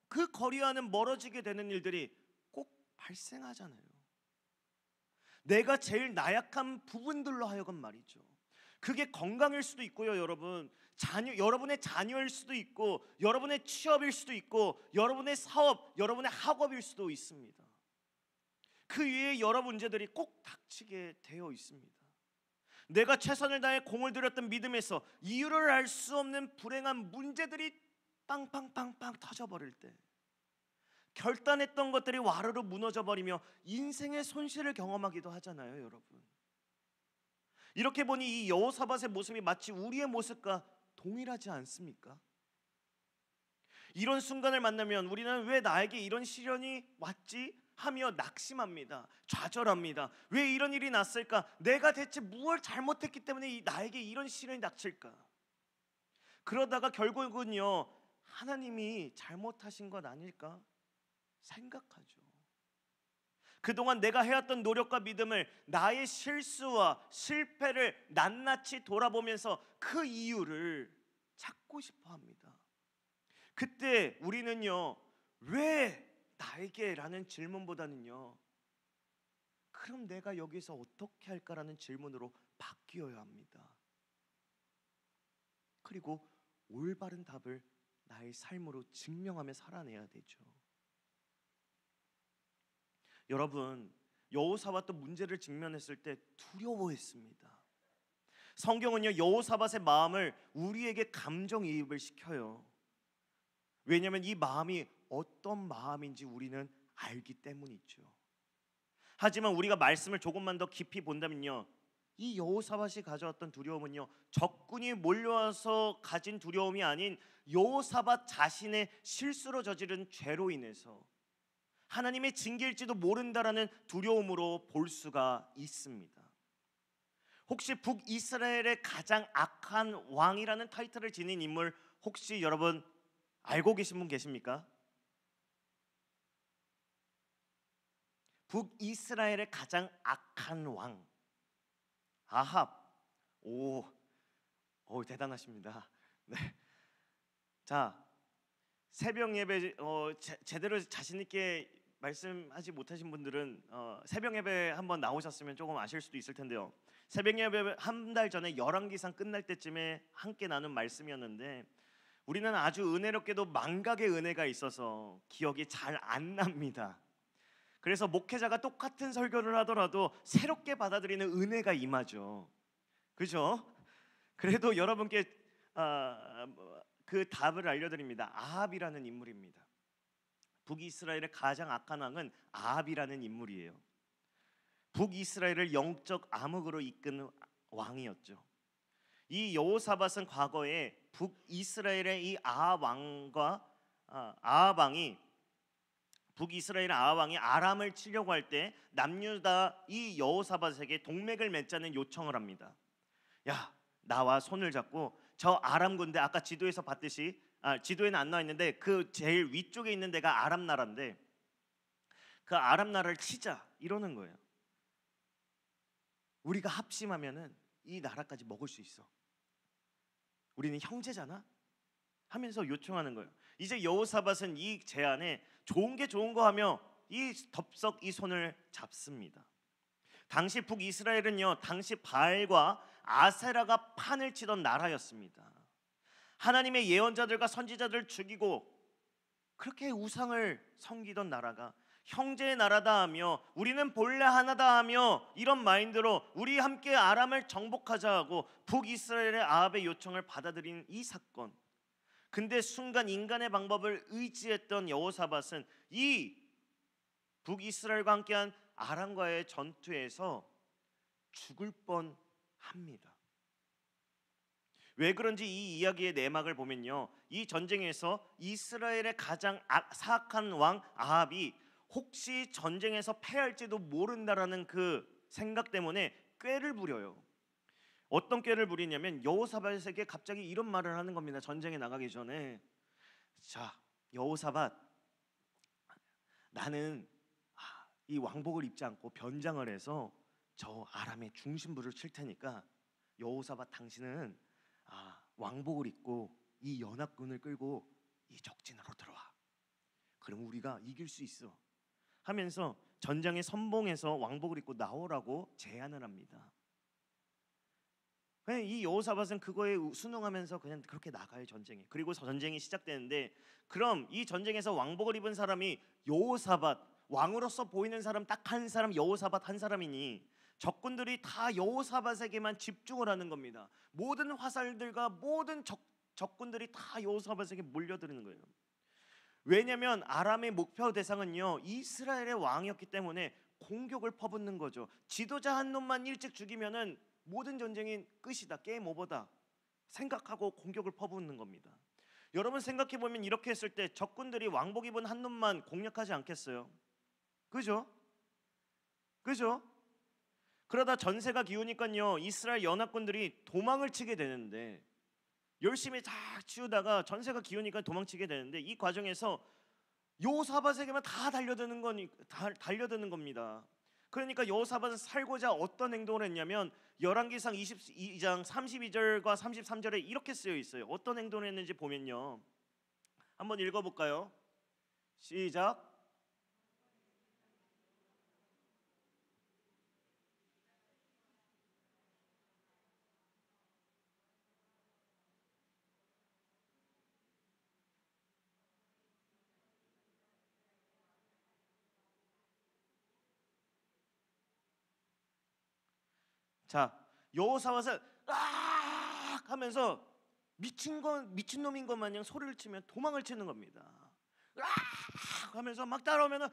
그 거리와는 멀어지게 되는 일들이 꼭 발생하잖아요. 내가 제일 나약한 부분들로 하여금 말이죠. 그게 건강일 수도 있고요, 여러분. 여러분의 자녀일 수도 있고, 여러분의 취업일 수도 있고, 여러분의 사업, 여러분의 학업일 수도 있습니다. 그 위에 여러 문제들이 꼭 닥치게 되어 있습니다. 내가 최선을 다해 공을 들였던 믿음에서 이유를 알 수 없는 불행한 문제들이 빵빵빵빵 터져버릴 때, 결단했던 것들이 와르르 무너져버리며 인생의 손실을 경험하기도 하잖아요, 여러분. 이렇게 보니 이 여호사밧의 모습이 마치 우리의 모습과 동일하지 않습니까? 이런 순간을 만나면 우리는 왜 나에게 이런 시련이 왔지? 하며 낙심합니다. 좌절합니다. 왜 이런 일이 났을까? 내가 대체 무엇을 잘못했기 때문에 나에게 이런 시련이 닥칠까? 그러다가 결국은요, 하나님이 잘못하신 것 아닐까 생각하죠. 그동안 내가 해왔던 노력과 믿음을, 나의 실수와 실패를 낱낱이 돌아보면서 그 이유를 찾고 싶어 합니다. 그때 우리는요, 왜 나에게? 라는 질문보다는요, 그럼 내가 여기서 어떻게 할까라는 질문으로 바뀌어야 합니다. 그리고 올바른 답을 나의 삶으로 증명하며 살아내야 되죠. 여러분, 여호사밧도 문제를 직면했을 때 두려워했습니다. 성경은요, 여호사밧의 마음을 우리에게 감정이입을 시켜요. 왜냐하면 이 마음이 어떤 마음인지 우리는 알기 때문이죠. 하지만 우리가 말씀을 조금만 더 깊이 본다면요, 이 여호사밧이 가져왔던 두려움은요, 적군이 몰려와서 가진 두려움이 아닌 여호사밧 자신의 실수로 저지른 죄로 인해서 하나님의 징계일지도 모른다라는 두려움으로 볼 수가 있습니다. 혹시 북이스라엘의 가장 악한 왕이라는 타이틀을 지닌 인물 혹시 여러분 알고 계신 분 계십니까? 북이스라엘의 가장 악한 왕 아합. 오 대단하십니다. 네. 자, 새벽 예배 제대로 자신 있게 말씀하지 못하신 분들은 새벽 예배 한번 나오셨으면 조금 아실 수도 있을 텐데요. 새벽 예배 한 달 전에 열왕기상 끝날 때쯤에 함께 나눈 말씀이었는데, 우리는 아주 은혜롭게도 망각의 은혜가 있어서 기억이 잘 안 납니다. 그래서 목회자가 똑같은 설교를 하더라도 새롭게 받아들이는 은혜가 임하죠. 그죠? 그래도 여러분께 그 답을 알려드립니다. 아합이라는 인물입니다. 북이스라엘의 가장 악한 왕은 아합이라는 인물이에요. 북이스라엘을 영적 암흑으로 이끈 왕이었죠. 이 여호사밧은 과거에 북이스라엘의 이 아합 왕이 북이스라엘 아합 왕이 아람을 치려고 할 때 남유다 이 여호사밧에게 동맹을 맺자는 요청을 합니다. 야, 나와 손을 잡고 저 아람 군대, 아까 지도에서 봤듯이 지도에는 안 나와 있는데 그 제일 위쪽에 있는 데가 아람 나라인데 그 아람 나라를 치자 이러는 거예요. 우리가 합심하면은 이 나라까지 먹을 수 있어. 우리는 형제잖아 하면서 요청하는 거예요. 이제 여호사밧은 이 제안에 좋은 게 좋은 거 하며 이 덥석 이 손을 잡습니다. 당시 북이스라엘은요, 당시 바알과 아세라가 판을 치던 나라였습니다. 하나님의 예언자들과 선지자들을 죽이고 그렇게 우상을 섬기던 나라가 형제의 나라다 하며 우리는 본래 하나다 하며 이런 마인드로 우리 함께 아람을 정복하자 하고 북이스라엘의 아합의 요청을 받아들인 이 사건. 근데 순간 인간의 방법을 의지했던 여호사밧은 이 북이스라엘과 함께한 아람과의 전투에서 죽을 뻔합니다. 왜 그런지 이 이야기의 내막을 보면요, 이 전쟁에서 이스라엘의 가장 사악한 왕 아합이 혹시 전쟁에서 패할지도 모른다라는 그 생각 때문에 꾀를 부려요. 어떤 꾀를 부리냐면 여호사밧에게 갑자기 이런 말을 하는 겁니다. 전쟁에 나가기 전에, 자 여호사밧, 나는 이 왕복을 입지 않고 변장을 해서 저 아람의 중심부를 칠 테니까 여호사밧 당신은 왕복을 입고 이 연합군을 끌고 이 적진으로 들어와. 그럼 우리가 이길 수 있어 하면서 전장에 선봉해서 왕복을 입고 나오라고 제안을 합니다. 이 여호사밧은 그거에 순응하면서 그냥 그렇게 나가요, 전쟁에. 그리고 전쟁이 시작되는데, 그럼 이 전쟁에서 왕복을 입은 사람이 여호사밧, 왕으로서 보이는 사람 딱 한 사람, 여호사밧 한 사람이니 적군들이 다 여호사밧에게만 집중을 하는 겁니다. 모든 화살들과 모든 적군들이 다 여호사밧에게 몰려드는 거예요. 왜냐하면 아람의 목표 대상은요 이스라엘의 왕이었기 때문에 공격을 퍼붓는 거죠. 지도자 한 놈만 일찍 죽이면은 모든 전쟁이 끝이다, 게임 오버다 생각하고 공격을 퍼붓는 겁니다. 여러분 생각해 보면 이렇게 했을 때 적군들이 왕복 입은 한 놈만 공략하지 않겠어요? 그죠? 그러다 전세가 기우니까요 이스라엘 연합군들이 도망을 치게 되는데, 열심히 다 치우다가 전세가 기우니까 도망치게 되는데, 이 과정에서 여호사밧에게만 다 달려드는 겁니다. 그러니까 여호사밧은 살고자 어떤 행동을 했냐면 열왕기상 22장 32절과 33절에 이렇게 쓰여 있어요. 어떤 행동을 했는지 보면요, 한번 읽어볼까요? 시작. 자, 여호사밧은 하면서 미친놈인 것 마냥 소리를 치면 도망을 치는 겁니다. 하면서 막 따라오면은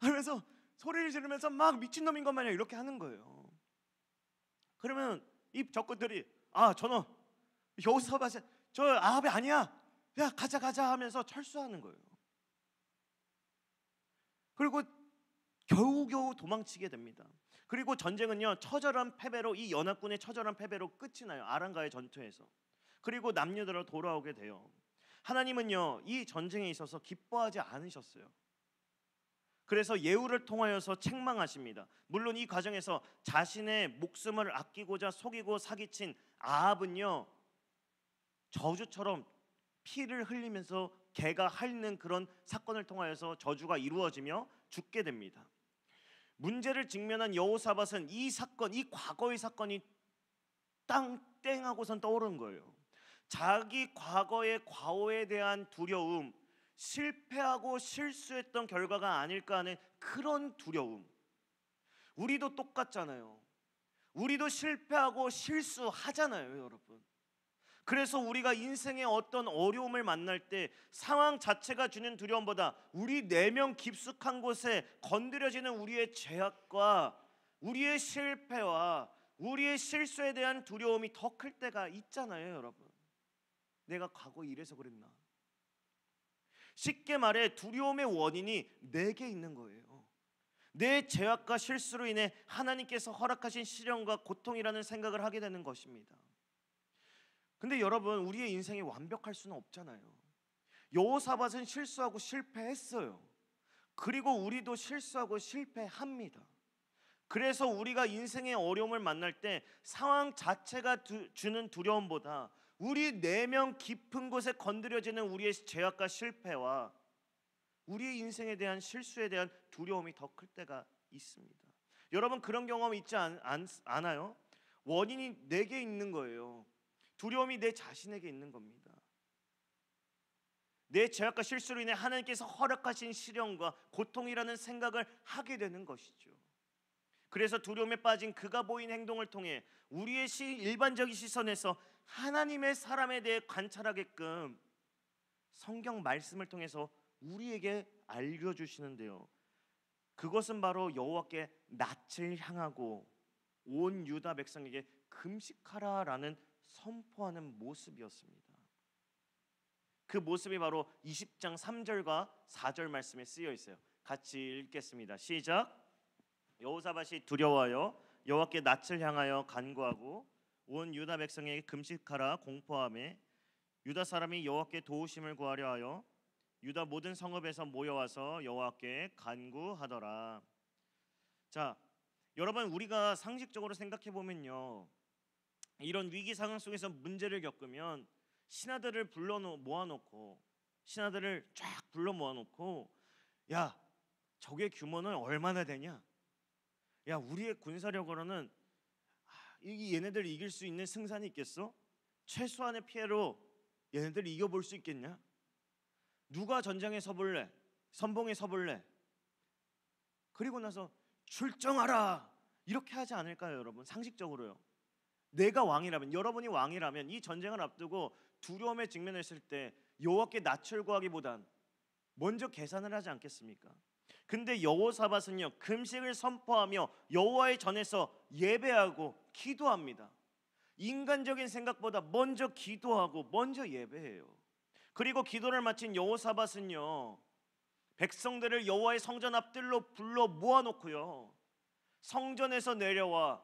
하면서 소리를 지르면서 막 미친놈인 것 마냥 이렇게 하는 거예요. 그러면 이 적군들이 저놈 여호사밧이 저 아합이 아니야, 야 가자 하면서 철수하는 거예요. 그리고 겨우겨우 도망치게 됩니다. 그리고 전쟁은요 처절한 패배로, 이 연합군의 처절한 패배로 끝이 나요, 아람과의 전투에서. 그리고 남유다로 돌아오게 돼요. 하나님은요 이 전쟁에 있어서 기뻐하지 않으셨어요. 그래서 예후를 통하여서 책망하십니다. 물론 이 과정에서 자신의 목숨을 아끼고자 속이고 사기친 아합은요 저주처럼 피를 흘리면서 개가 핥는 그런 사건을 통하여서 저주가 이루어지며 죽게 됩니다. 문제를 직면한 여호사밧은 이 사건, 이 과거의 사건이 땡하고선 떠오르는 거예요. 자기 과거의 과오에 대한 두려움, 실패하고 실수했던 결과가 아닐까 하는 그런 두려움. 우리도 똑같잖아요. 우리도 실패하고 실수하잖아요, 여러분. 그래서 우리가 인생의 어떤 어려움을 만날 때 상황 자체가 주는 두려움보다 우리 내면 깊숙한 곳에 건드려지는 우리의 죄악과 우리의 실패와 우리의 실수에 대한 두려움이 더 클 때가 있잖아요, 여러분. 내가 과거 이래서 그랬나? 쉽게 말해 두려움의 원인이 내게 있는 거예요. 내 죄악과 실수로 인해 하나님께서 허락하신 시련과 고통이라는 생각을 하게 되는 것입니다. 근데 여러분, 우리의 인생이 완벽할 수는 없잖아요. 여호사밧은 실수하고 실패했어요. 그리고 우리도 실수하고 실패합니다. 그래서 우리가 인생의 어려움을 만날 때 상황 자체가 주는 두려움보다 우리 내면 깊은 곳에 건드려지는 우리의 죄악과 실패와 우리의 인생에 대한 실수에 대한 두려움이 더 클 때가 있습니다. 여러분, 그런 경험 있지 않아요? 원인이 내게 있는 거예요. 두려움이 내 자신에게 있는 겁니다. 내 죄악과 실수로 인해 하나님께서 허락하신 시련과 고통이라는 생각을 하게 되는 것이죠. 그래서 두려움에 빠진 그가 보인 행동을 통해 우리의 일반적인 시선에서 하나님의 사람에 대해 관찰하게끔 성경 말씀을 통해서 우리에게 알려주시는데요, 그것은 바로 여호와께 낯을 향하고 온 유다 백성에게 금식하라라는 선포하는 모습이었습니다. 그 모습이 바로 20장 3절과 4절 말씀에 쓰여 있어요. 같이 읽겠습니다. 시작. 여호사밧이 두려워하여 여호와께 낯을 향하여 간구하고 온 유다 백성에게 금식하라 공포하며 유다 사람이 여호와께 도우심을 구하려 하여 유다 모든 성읍에서 모여와서 여호와께 간구하더라. 자, 여러분 우리가 상식적으로 생각해 보면요, 이런 위기 상황 속에서 문제를 겪으면 신하들을 신하들을 쫙 불러 모아놓고 야, 적의 규모는 얼마나 되냐? 야, 우리의 군사력으로는 얘네들 이길 수 있는 승산이 있겠어? 최소한의 피해로 얘네들 이겨볼 수 있겠냐? 누가 전장에 서볼래? 선봉에 서볼래? 그리고 나서 출정하라 이렇게 하지 않을까요, 여러분? 상식적으로요. 내가 왕이라면, 여러분이 왕이라면 이 전쟁을 앞두고 두려움에 직면했을 때 여호와께 낯을 구하기보단 먼저 계산을 하지 않겠습니까? 근데 여호사밧은요, 금식을 선포하며 여호와의 전에서 예배하고 기도합니다. 인간적인 생각보다 먼저 기도하고 먼저 예배해요. 그리고 기도를 마친 여호사밧은요, 백성들을 여호와의 성전 앞들로 불러 모아놓고요, 성전에서 내려와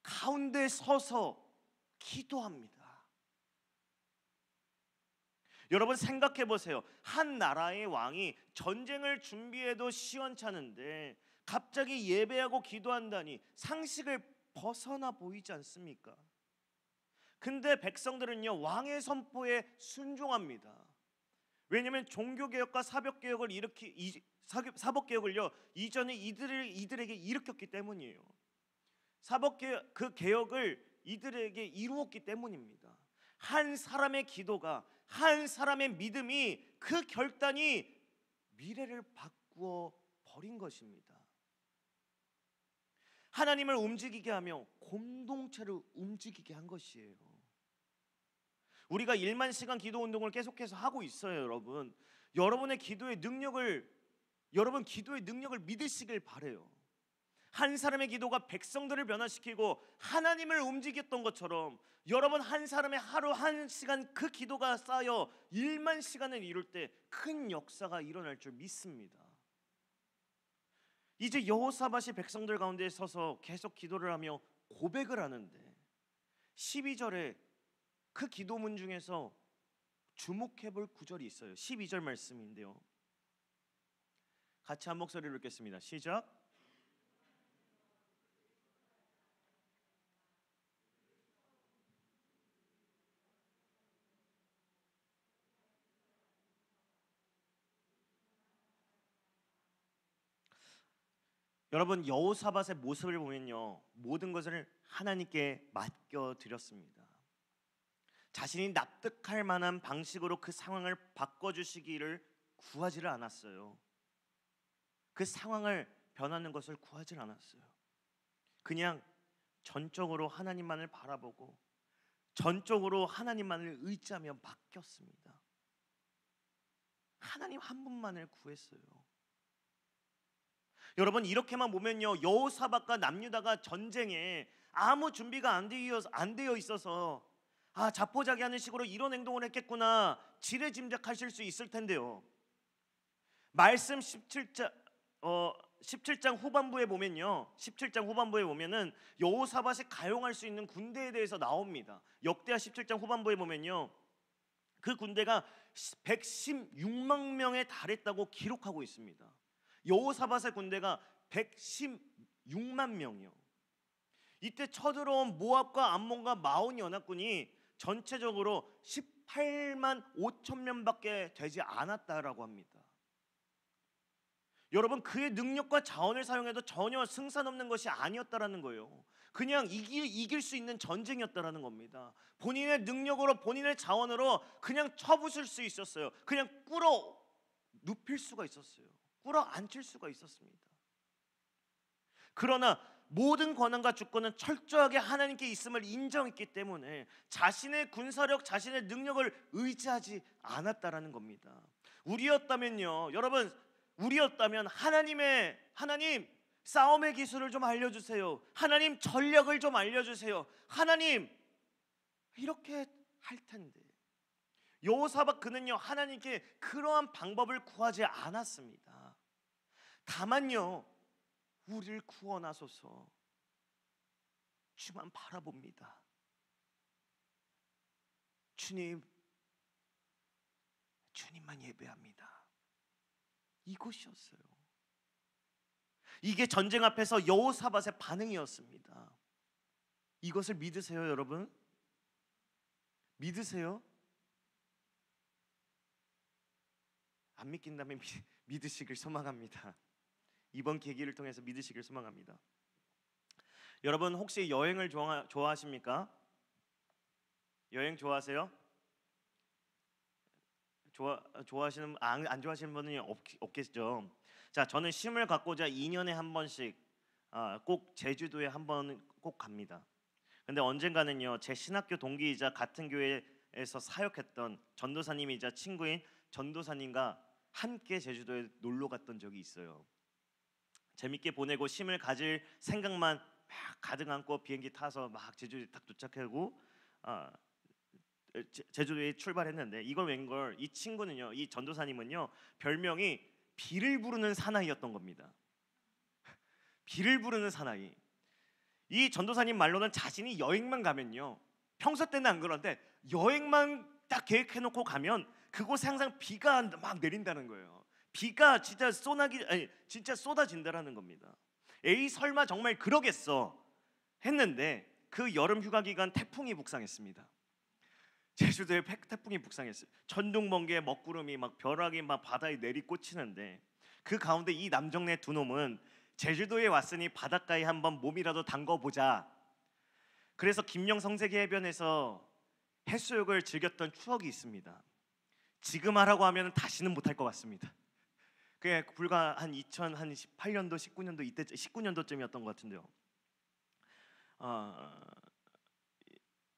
가운데 서서 기도합니다. 여러분 생각해 보세요. 한 나라의 왕이 전쟁을 준비해도 시원찮은데 갑자기 예배하고 기도한다니 상식을 벗어나 보이지 않습니까? 근데 백성들은요, 왕의 선포에 순종합니다. 왜냐하면 종교개혁과 사법개혁을요 이전에 이들에게 일으켰기 때문이에요. 사법개혁, 그 개혁을 이들에게 이루었기 때문입니다. 한 사람의 기도가, 한 사람의 믿음이, 그 결단이 미래를 바꾸어 버린 것입니다. 하나님을 움직이게 하며 공동체를 움직이게 한 것이에요. 우리가 1만 시간 기도 운동을 계속해서 하고 있어요, 여러분. 여러분 기도의 능력을 믿으시길 바래요. 한 사람의 기도가 백성들을 변화시키고 하나님을 움직였던 것처럼 여러분 한 사람의 하루 한 시간 그 기도가 쌓여 1만 시간을 이룰 때 큰 역사가 일어날 줄 믿습니다. 이제 여호사밧이 백성들 가운데 서서 계속 기도를 하며 고백을 하는데 12절에 그 기도문 중에서 주목해 볼 구절이 있어요. 12절 말씀인데요, 같이 한 목소리로 읽겠습니다. 시작. 여러분 여호사밧의 모습을 보면요, 모든 것을 하나님께 맡겨드렸습니다. 자신이 납득할 만한 방식으로 그 상황을 바꿔주시기를 구하지를 않았어요. 그 상황을 변하는 것을 구하지 않았어요. 그냥 전적으로 하나님만을 바라보고 전적으로 하나님만을 의지하며 맡겼습니다. 하나님 한 분만을 구했어요. 여러분 이렇게만 보면요, 여호사밧과 남유다가 전쟁에 아무 준비가 안 되어 있어서 자포자기하는 식으로 이런 행동을 했겠구나 지레짐작하실 수 있을 텐데요, 말씀 17장 후반부에 보면요, 17장 후반부에 보면은 여호사밧이 가용할 수 있는 군대에 대해서 나옵니다. 역대하 17장 후반부에 보면요, 그 군대가 116만 명에 달했다고 기록하고 있습니다. 여호사밧의 군대가 116만 명이요. 이때 쳐들어온 모압과 암몬과 마온 연합군이 전체적으로 18만 5천 명밖에 되지 않았다라고 합니다. 여러분 그의 능력과 자원을 사용해도 전혀 승산 없는 것이 아니었다라는 거예요. 그냥 이길 수 있는 전쟁이었다라는 겁니다. 본인의 능력으로 본인의 자원으로 그냥 쳐부술 수 있었어요. 그냥 꿇어 눕힐 수가 있었어요. 꿇어 앉힐 수가 있었습니다. 그러나 모든 권한과 주권은 철저하게 하나님께 있음을 인정했기 때문에 자신의 군사력, 자신의 능력을 의지하지 않았다라는 겁니다. 우리였다면요, 여러분 우리였다면 하나님 싸움의 기술을 좀 알려주세요. 하나님 전략을 좀 알려주세요. 하나님 이렇게 할 텐데 여호사밧 그는요 하나님께 그러한 방법을 구하지 않았습니다. 다만요 우리를 구원하소서. 주만 바라봅니다. 주님만 예배합니다. 이것이었어요. 이게 전쟁 앞에서 여호사밧의 반응이었습니다. 이것을 믿으세요, 여러분? 믿으세요? 안 믿긴다면 믿으시길 소망합니다. 이번 계기를 통해서 믿으시길 소망합니다. 여러분 혹시 여행을 좋아하십니까? 여행 좋아하세요? 좋아하시는 안 좋아하시는 분은 없겠죠. 자, 저는 쉼을 갖고자 2년에 한 번씩 꼭 제주도에 한 번 꼭 갑니다. 근데 언젠가는요, 제 신학교 동기이자 같은 교회에서 사역했던 전도사님이자 친구인 전도사님과 함께 제주도에 놀러 갔던 적이 있어요. 재밌게 보내고 쉼을 가질 생각만 막 가득 안고 비행기 타서 막 제주도에 딱 도착하고 제주도에 출발했는데, 이걸 웬걸 이 친구는요, 이 전도사님은요, 별명이 비를 부르는 사나이였던 겁니다. 비를 부르는 사나이. 이 전도사님 말로는 자신이 여행만 가면요, 평소 때는 안 그런데 여행만 딱 계획해놓고 가면 그곳에 항상 비가 막 내린다는 거예요. 비가 진짜 진짜 쏟아진다라는 겁니다. 에이 설마 정말 그러겠어 했는데 그 여름 휴가 기간 태풍이 북상했습니다. 제주도에 태풍이 북상했어요. 천둥 번개, 먹구름이 막 벼락이 막 바다에 내리꽂히는데, 그 가운데 이 남정네 두 놈은 제주도에 왔으니 바닷가에 한번 몸이라도 담궈보자. 그래서 김영 성세계 해변에서 해수욕을 즐겼던 추억이 있습니다. 지금 하라고 하면 다시는 못할 것 같습니다. 그게 불과 한 2018년도 19년도 이때 19년도쯤이었던 것 같은데요.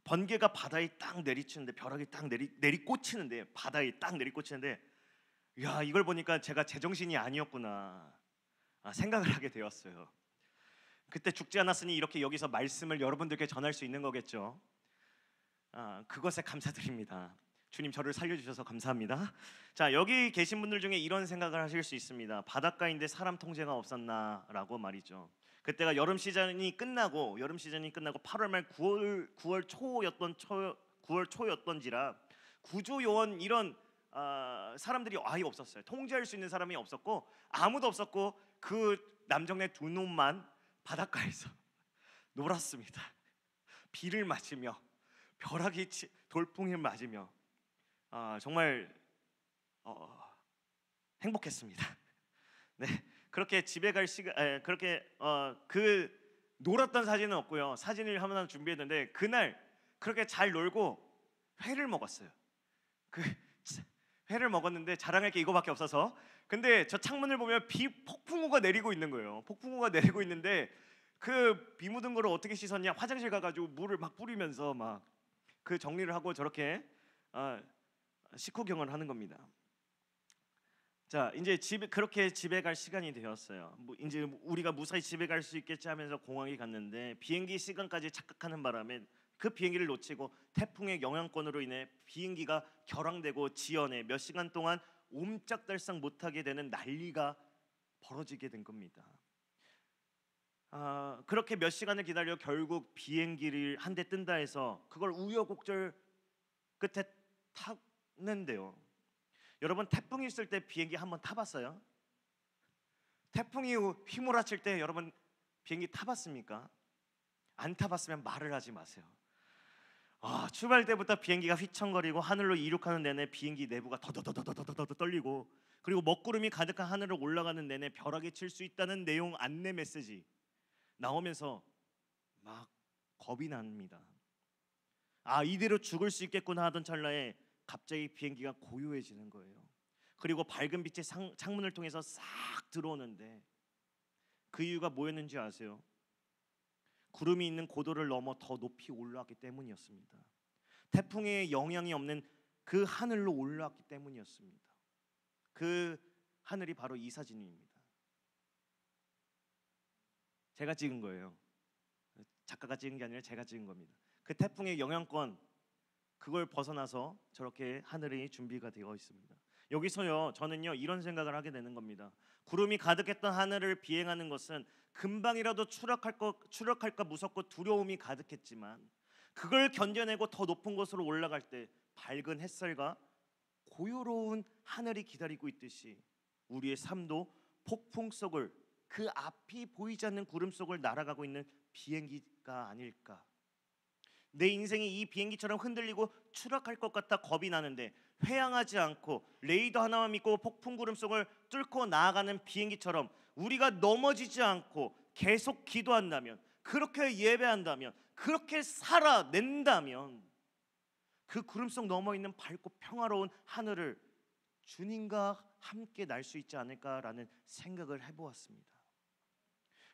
번개가 바다에 딱 내리치는데, 벼락이 딱 내리꽂히는데, 바다에 딱 내리꽂히는데, 야, 이걸 보니까 제가 제정신이 아니었구나 생각을 하게 되었어요. 그때 죽지 않았으니 이렇게 여기서 말씀을 여러분들께 전할 수 있는 거겠죠. 그것에 감사드립니다. 주님, 저를 살려주셔서 감사합니다. 자, 여기 계신 분들 중에 이런 생각을 하실 수 있습니다. 바닷가인데 사람 통제가 없었나라고 말이죠. 그때가 여름 시즌이 끝나고 8월 말 9월 초였던지라 구조 요원 이런 사람들이 아예 없었어요. 통제할 수 있는 사람이 없었고 아무도 없었고, 그 남정네 두 놈만 바닷가에서 놀았습니다. 비를 맞으며 벼락이 돌풍을 맞으며 정말 행복했습니다. 네, 그렇게 집에 갈 시간, 그렇게 그 놀았던 사진은 없고요. 사진을 하나 준비했는데 그날 그렇게 잘 놀고 회를 먹었어요. 그 회를 먹었는데 자랑할 게 이거밖에 없어서. 근데 저 창문을 보면 폭풍우가 내리고 있는 거예요. 폭풍우가 내리고 있는데 그 비 묻은 거를 어떻게 씻었냐? 화장실 가가지고 물을 막 뿌리면서 막 그 정리를 하고 저렇게 식후경을 하는 겁니다. 자, 이제 그렇게 집에 갈 시간이 되었어요. 이제 우리가 무사히 집에 갈 수 있겠지 하면서 공항에 갔는데, 비행기 시간까지 착각하는 바람에 그 비행기를 놓치고 태풍의 영향권으로 인해 비행기가 결항되고 지연해 몇 시간 동안 옴짝달싹 못하게 되는 난리가 벌어지게 된 겁니다. 그렇게 몇 시간을 기다려 결국 비행기를 한 대 뜬다 해서 그걸 우여곡절 끝에 탔는데요. 여러분, 태풍이 있을 때 비행기 한번 타봤어요? 태풍이 휘몰아칠 때 여러분 비행기 타봤습니까? 안 타봤으면 말을 하지 마세요. 출발 때부터 비행기가 휘청거리고 하늘로 이륙하는 내내 비행기 내부가 더더더더더더더 떨리고, 그리고 먹구름이 가득한 하늘을 올라가는 내내 벼락이 칠 수 있다는 내용 안내 메시지 나오면서 막 겁이 납니다. 이대로 죽을 수 있겠구나 하던 찰나에 갑자기 비행기가 고요해지는 거예요. 그리고 밝은 빛이 창문을 통해서 싹 들어오는데, 그 이유가 뭐였는지 아세요? 구름이 있는 고도를 넘어 더 높이 올라왔기 때문이었습니다. 태풍의 영향이 없는 그 하늘로 올라왔기 때문이었습니다. 그 하늘이 바로 이 사진입니다. 제가 찍은 거예요. 작가가 찍은 게 아니라 제가 찍은 겁니다. 그 태풍의 영향권, 그걸 벗어나서 저렇게 하늘이 준비가 되어 있습니다. 여기서요, 저는요 이런 생각을 하게 되는 겁니다. 구름이 가득했던 하늘을 비행하는 것은 금방이라도 추락할까 무섭고 두려움이 가득했지만 그걸 견뎌내고 더 높은 곳으로 올라갈 때 밝은 햇살과 고요로운 하늘이 기다리고 있듯이 우리의 삶도 폭풍 속을, 그 앞이 보이지 않는 구름 속을 날아가고 있는 비행기가 아닐까. 내 인생이 이 비행기처럼 흔들리고 추락할 것 같아 겁이 나는데 회항하지 않고 레이더 하나만 믿고 폭풍 구름 속을 뚫고 나아가는 비행기처럼 우리가 넘어지지 않고 계속 기도한다면, 그렇게 예배한다면, 그렇게 살아낸다면 그 구름 속 넘어 있는 밝고 평화로운 하늘을 주님과 함께 날 수 있지 않을까라는 생각을 해보았습니다.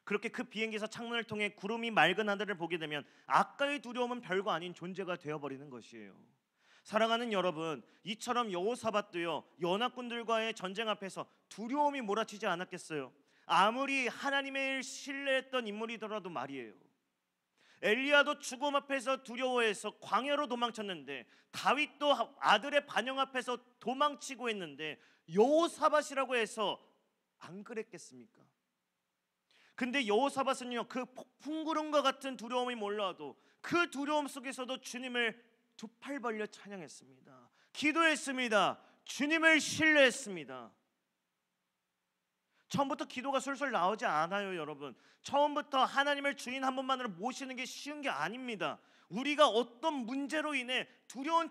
그렇게 그 비행기에서 창문을 통해 구름이 맑은 하늘을 보게 되면 아까의 두려움은 별거 아닌 존재가 되어버리는 것이에요. 사랑하는 여러분, 이처럼 여호사밧도요 연합군들과의 전쟁 앞에서 두려움이 몰아치지 않았겠어요? 아무리 하나님을 신뢰했던 인물이더라도 말이에요. 엘리야도 죽음 앞에서 두려워해서 광야로 도망쳤는데, 다윗도 아들의 반영 앞에서 도망치고 했는데 여호사밧이라고 해서 안 그랬겠습니까? 근데 여호사밧은요 그 폭풍구름과 같은 두려움이 몰라도 그 두려움 속에서도 주님을 두 팔 벌려 찬양했습니다. 기도했습니다. 주님을 신뢰했습니다. 처음부터 기도가 솔솔 나오지 않아요, 여러분. 처음부터 하나님을 주인 한 분만으로 모시는 게 쉬운 게 아닙니다. 우리가 어떤 문제로 인해 두려운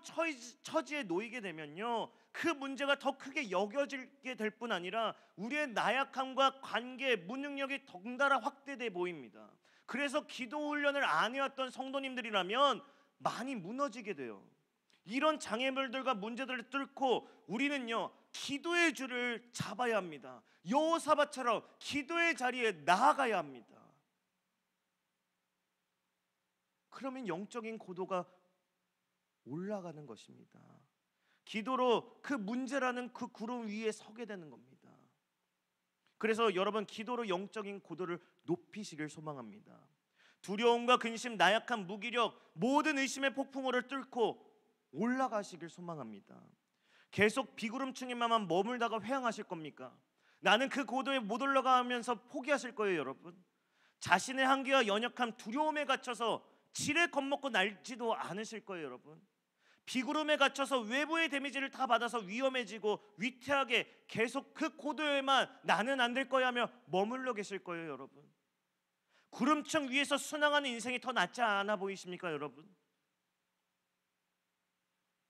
처지에 놓이게 되면요, 그 문제가 더 크게 여겨지게 될 뿐 아니라 우리의 나약함과 관계, 무능력이 덩달아 확대돼 보입니다. 그래서 기도 훈련을 안 해왔던 성도님들이라면 많이 무너지게 돼요. 이런 장애물들과 문제들을 뚫고 우리는요 기도의 줄을 잡아야 합니다. 여호사밧처럼 기도의 자리에 나아가야 합니다. 그러면 영적인 고도가 올라가는 것입니다. 기도로 그 문제라는 그 구름 위에 서게 되는 겁니다. 그래서 여러분, 기도로 영적인 고도를 높이시길 소망합니다. 두려움과 근심, 나약함, 무기력, 모든 의심의 폭풍우를 뚫고 올라가시길 소망합니다. 계속 비구름층에만 머물다가 회항하실 겁니까? 나는 그 고도에 못 올라가면서 포기하실 거예요, 여러분. 자신의 한계와 연약함, 두려움에 갇혀서 지레 겁먹고 날지도 않으실 거예요, 여러분. 비구름에 갇혀서 외부의 데미지를 다 받아서 위험해지고 위태하게 계속 그 고도에만 나는 안 될 거야 하며 머물러 계실 거예요, 여러분. 구름층 위에서 순항하는 인생이 더 낫지 않아 보이십니까, 여러분?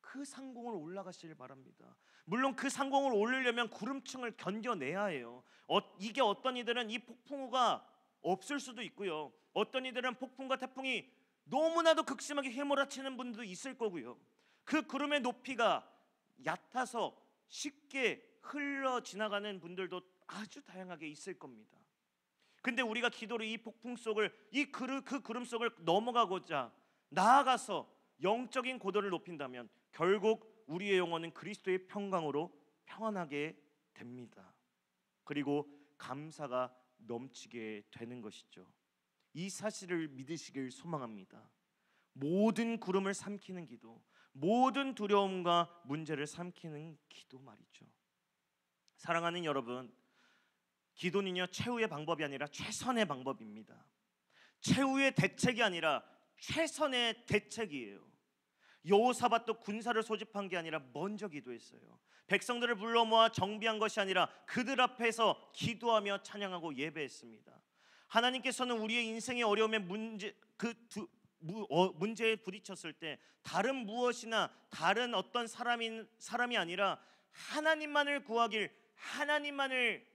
그 상공을 올라가시길 바랍니다. 물론 그 상공을 오르려면 구름층을 견뎌내야 해요. 이게 어떤 이들은 이 폭풍우가 없을 수도 있고요, 어떤 이들은 폭풍과 태풍이 너무나도 극심하게 휘몰아치는 분도 있을 거고요, 그 구름의 높이가 얕아서 쉽게 흘러 지나가는 분들도 아주 다양하게 있을 겁니다. 근데 우리가 기도로 이 폭풍 속을, 그 구름 속을 넘어가고자 나아가서 영적인 고도를 높인다면 결국 우리의 영혼은 그리스도의 평강으로 평안하게 됩니다. 그리고 감사가 넘치게 되는 것이죠. 이 사실을 믿으시길 소망합니다. 모든 구름을 삼키는 기도, 모든 두려움과 문제를 삼키는 기도 말이죠. 사랑하는 여러분, 기도는요 최후의 방법이 아니라 최선의 방법입니다. 최후의 대책이 아니라 최선의 대책이에요. 여호사밧도 군사를 소집한 게 아니라 먼저 기도했어요. 백성들을 불러 모아 정비한 것이 아니라 그들 앞에서 기도하며 찬양하고 예배했습니다. 하나님께서는 우리의 인생의 어려움의 문제에 부딪혔을 때 다른 무엇이나 다른 어떤 사람이 아니라 하나님만을 구하길, 하나님만을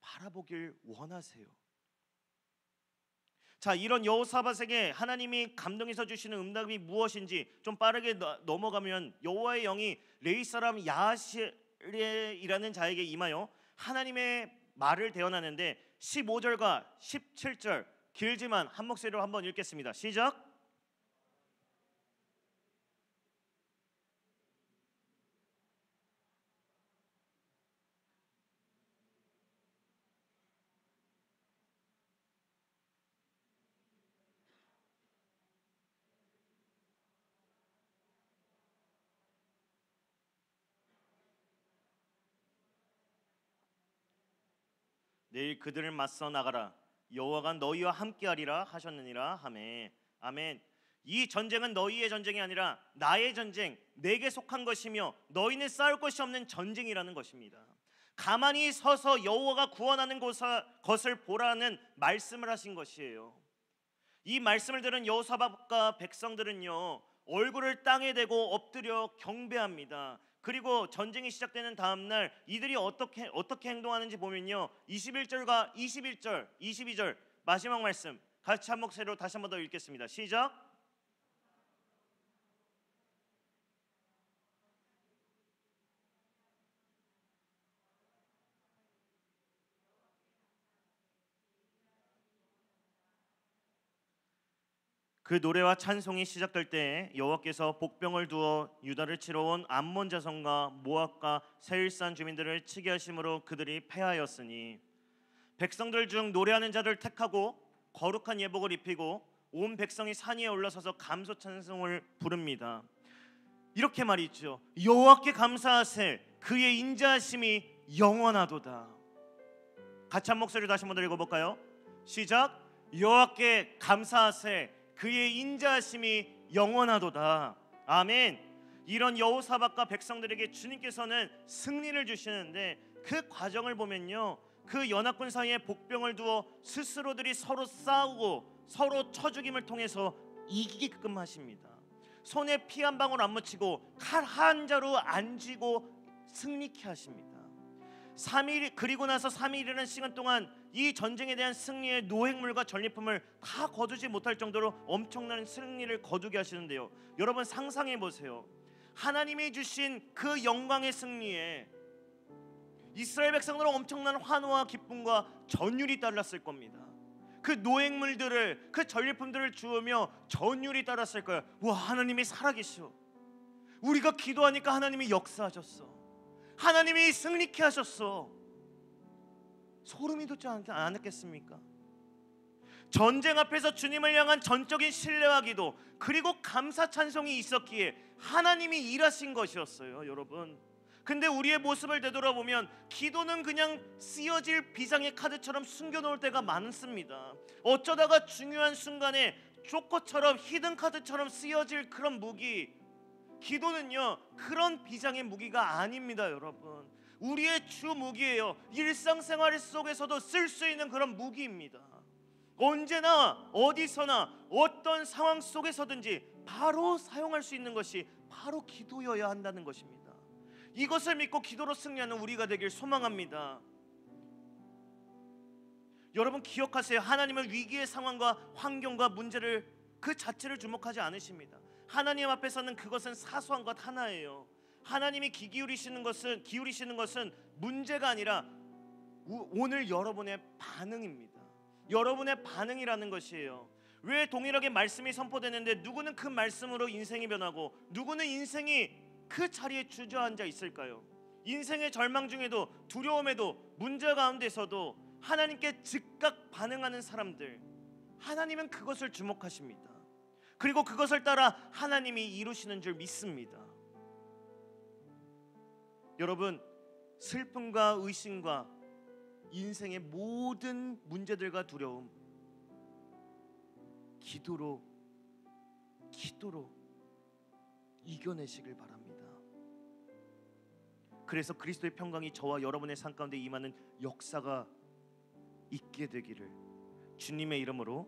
바라보길 원하세요. 자, 이런 여호사밧에게 하나님이 감동해서 주시는 응답이 무엇인지 좀 빠르게 넘어가면, 여호와의 영이 레위 사람 야하시엘이라는 자에게 임하여 하나님의 말을 대언하는데 15절과 17절 길지만 한 목소리로 한번 읽겠습니다. 시작. 내일 그들을 맞서 나가라. 여호와가 너희와 함께하리라 하셨느니라 하매. 아멘. 이 전쟁은 너희의 전쟁이 아니라 나의 전쟁, 내게 속한 것이며 너희는 싸울 것이 없는 전쟁이라는 것입니다. 가만히 서서 여호와가 구원하는 것을 보라는 말씀을 하신 것이에요. 이 말씀을 들은 여호사밧과 백성들은요, 얼굴을 땅에 대고 엎드려 경배합니다. 그리고 전쟁이 시작되는 다음 날 이들이 어떻게 행동하는지 보면요, 21절과 22절 마지막 말씀 같이 한 목소리로 다시 한 번 더 읽겠습니다. 시작. 그 노래와 찬송이 시작될 때 여호와께서 복병을 두어 유다를 치러 온 암몬 자손과 모압과 세일산 주민들을 치게 하심으로 그들이 패하였으니, 백성들 중 노래하는 자를 택하고 거룩한 예복을 입히고 온 백성이 산 위에 올라서서 감소 찬송을 부릅니다. 이렇게 말이죠. 여호와께 감사하세, 그의 인자하심이 영원하도다. 같이 한 목소리로 다시 한번 읽어볼까요? 시작. 여호와께 감사하세, 그의 인자하심이 영원하도다. 아멘. 이런 여호사밧과 백성들에게 주님께서는 승리를 주시는데, 그 과정을 보면요, 그 연합군 사이에 복병을 두어 스스로들이 서로 싸우고 서로 쳐죽임을 통해서 이기게끔 하십니다. 손에 피 한 방울 안 묻히고 칼 한 자루 안 쥐고 승리케 하십니다. 3일, 그리고 나서 3일이라는 시간 동안 이 전쟁에 대한 승리의 노획물과 전리품을 다 거두지 못할 정도로 엄청난 승리를 거두게 하시는데요, 여러분 상상해 보세요. 하나님이 주신 그 영광의 승리에 이스라엘 백성들은 엄청난 환호와 기쁨과 전율이 따랐을 겁니다. 그 노획물들을, 그 전리품들을 주우며 전율이 따랐을 거예요. 와, 하나님이 살아계셔. 우리가 기도하니까 하나님이 역사하셨어. 하나님이 승리케 하셨어. 소름이 돋지 않았겠습니까? 전쟁 앞에서 주님을 향한 전적인 신뢰와 기도, 그리고 감사 찬송이 있었기에 하나님이 일하신 것이었어요, 여러분. 근데 우리의 모습을 되돌아보면 기도는 그냥 쓰여질 비장의 카드처럼 숨겨놓을 때가 많습니다. 어쩌다가 중요한 순간에 조커처럼 히든 카드처럼 쓰여질 그런 무기, 기도는요 그런 비장의 무기가 아닙니다, 여러분. 우리의 주 무기예요. 일상생활 속에서도 쓸 수 있는 그런 무기입니다. 언제나 어디서나 어떤 상황 속에서든지 바로 사용할 수 있는 것이 바로 기도여야 한다는 것입니다. 이것을 믿고 기도로 승리하는 우리가 되길 소망합니다. 여러분 기억하세요. 하나님은 위기의 상황과 환경과 문제를 그 자체를 주목하지 않으십니다. 하나님 앞에서는 그것은 사소한 것 하나예요. 하나님이 기울이시는 것은 문제가 아니라 오늘 여러분의 반응입니다. 여러분의 반응이라는 것이에요. 왜 동일하게 말씀이 선포되는데 누구는 그 말씀으로 인생이 변하고 누구는 인생이 그 자리에 주저앉아 있을까요? 인생의 절망 중에도 두려움에도 문제 가운데서도 하나님께 즉각 반응하는 사람들, 하나님은 그것을 주목하십니다. 그리고 그것을 따라 하나님이 이루시는 줄 믿습니다. 여러분, 슬픔과 의심과 인생의 모든 문제들과 두려움, 기도로 이겨내시길 바랍니다. 그래서 그리스도의 평강이 저와 여러분의 삶 가운데 임하는 역사가 있게 되기를 주님의 이름으로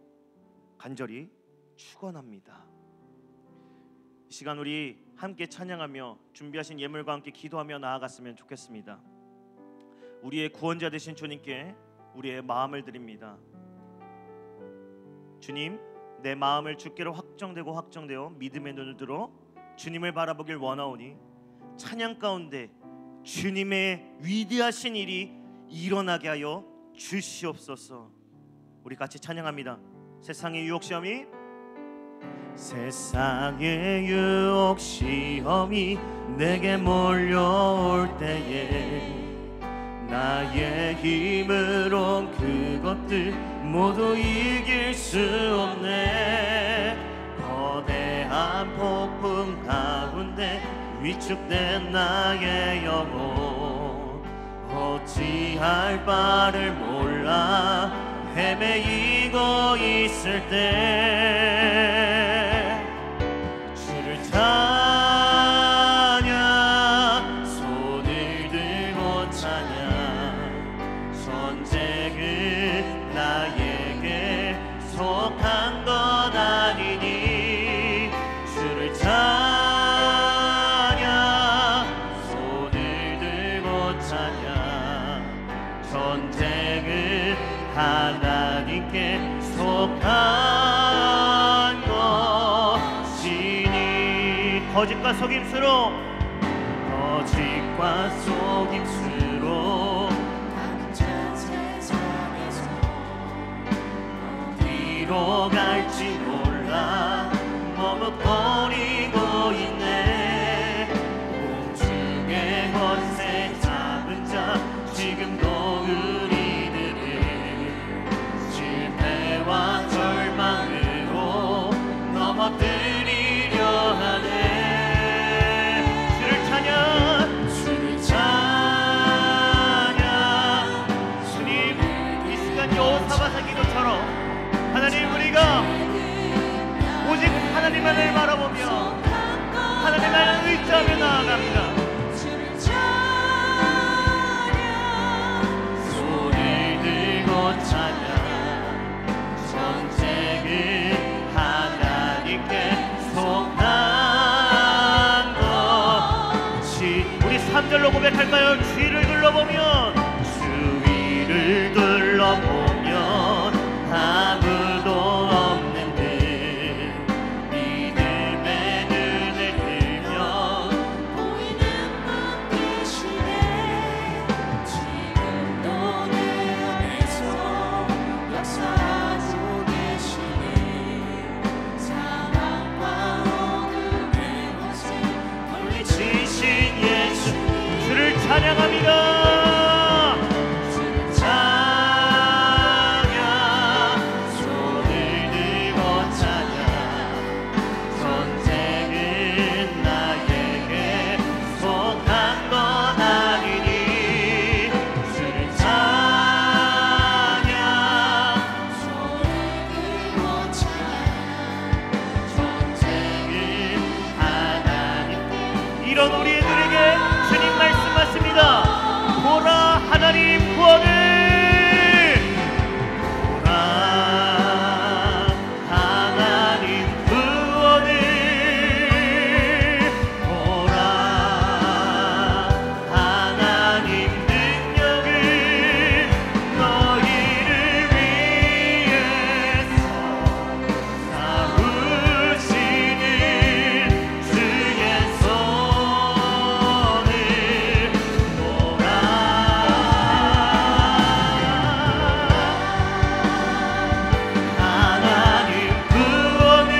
간절히 축원합니다. 이 시간 우리 함께 찬양하며 준비하신 예물과 함께 기도하며 나아갔으면 좋겠습니다. 우리의 구원자 되신 주님께 우리의 마음을 드립니다. 주님, 내 마음을 주께로 확정되어 믿음의 눈을 들어 주님을 바라보길 원하오니 찬양 가운데 주님의 위대하신 일이 일어나게 하여 주시옵소서. 우리 같이 찬양합니다. 세상의 유혹 시험이 내게 몰려올 때에 나의 힘으론 그것들 모두 이길 수 없네. 거대한 폭풍 가운데 위축된 나의 영혼 어찌할 바를 몰라 헤매이고 있을 때 주를 찬양 손을 들고 찬양 전쟁은 나에게 속한 것 아니니 주를 찬양 손을 들고 찬양 전쟁은 하나님께 속한 것이니 거짓과 속임수로 각자 세상에서 어디로 갈지 몰라 머뭇거리고 있네 공중의 권세 잡은 자 지금도 우리들을 실패와 절망으로 넘어뜨리려 하네 주를 찬양 주님 이 시간 여호사밧의 기도처럼 하나님 우리가 오직 하나님만을 바라보며 하나님만을 의지하며 나아갑니다. 손을 들고 찬양 전쟁은 하나님께 속한 것이 우리 3절로 고백할까요? 주위를 둘러보면 주위를 둘러보면 아무도 없는 듯 믿음의 눈을 뜨면 보이는 분 계시네 지금도 내 안에서 역사하고 계시네 사랑과 어둠의 것을 물리치신 예수 주를 찬양합니다. 이런 우리들에게 주님 말씀하십니다. 보라 하나님 구원을 보라 하나님 구원을 보라 하나님 능력을 너희를 위해서 싸우시는 주의 손을 보라 하나님 구원을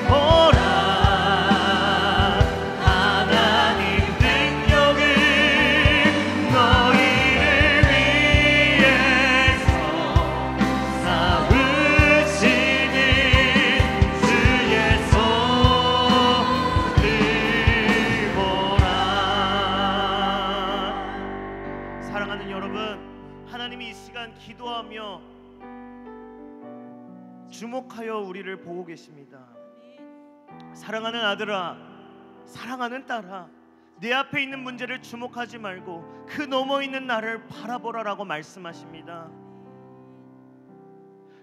보라 하나님 능력을 너희를 위해서 싸우시는 주의 손을 보라. 사랑하는 여러분, 하나님이 이 시간 기도하며 주목하여 우리를 보고 계십니다. 사랑하는 아들아, 사랑하는 딸아, 내 앞에 있는 문제를 주목하지 말고 그 넘어 있는 나를 바라보라라고 말씀하십니다.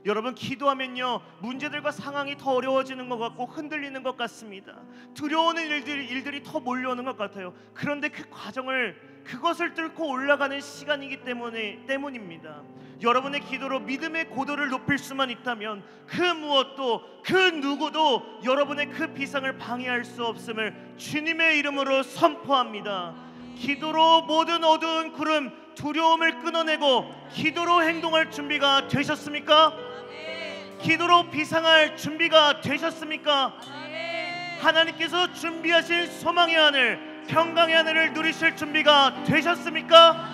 여러분, 기도하면요 문제들과 상황이 더 어려워지는 것 같고 흔들리는 것 같습니다. 두려워하는 일들이 더 몰려오는 것 같아요. 그런데 그 과정을 그것을 뚫고 올라가는 시간이기 때문입니다. 여러분의 기도로 믿음의 고도를 높일 수만 있다면 그 무엇도 그 누구도 여러분의 그 비상을 방해할 수 없음을 주님의 이름으로 선포합니다. 기도로 모든 어두운 구름 두려움을 끊어내고 기도로 행동할 준비가 되셨습니까? 기도로 비상할 준비가 되셨습니까? 하나님께서 준비하신 소망의 하늘, 평강의 하늘을 누리실 준비가 되셨습니까?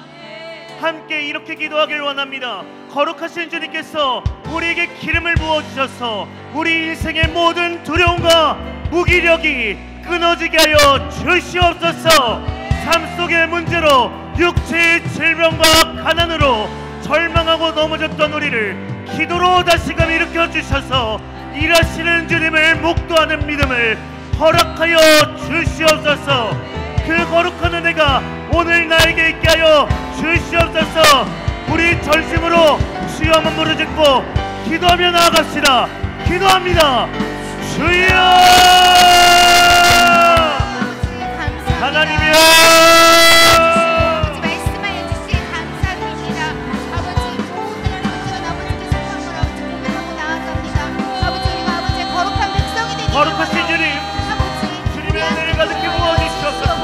함께 이렇게 기도하길 원합니다. 거룩하신 주님께서 우리에게 기름을 부어주셔서 우리 인생의 모든 두려움과 무기력이 끊어지게 하여 주시옵소서. 삶 속의 문제로 육체의 질병과 가난으로 절망하고 넘어졌던 우리를 기도로 다시금 일으켜 주셔서 일하시는 주님을 목도하는 믿음을 허락하여 주시옵소서. 그 거룩한 은혜가 오늘 나에게 있게 하여 주시옵소서. 우리 전심으로 주여 한번 부르짖고 기도하며 나아갑시다. 기도합니다. 주여 하나님이여 말씀하여 주시에 감사드립니다. 아버지 좋은 날 아버지가 나무를 소망으로 아버지 고백하고 나아갑니다. 아버지 우리가 아버지의 거룩한 백성이 되기 거룩하신 주님, 아버지 주님의 은혜를 가득히 부어주시옵소서.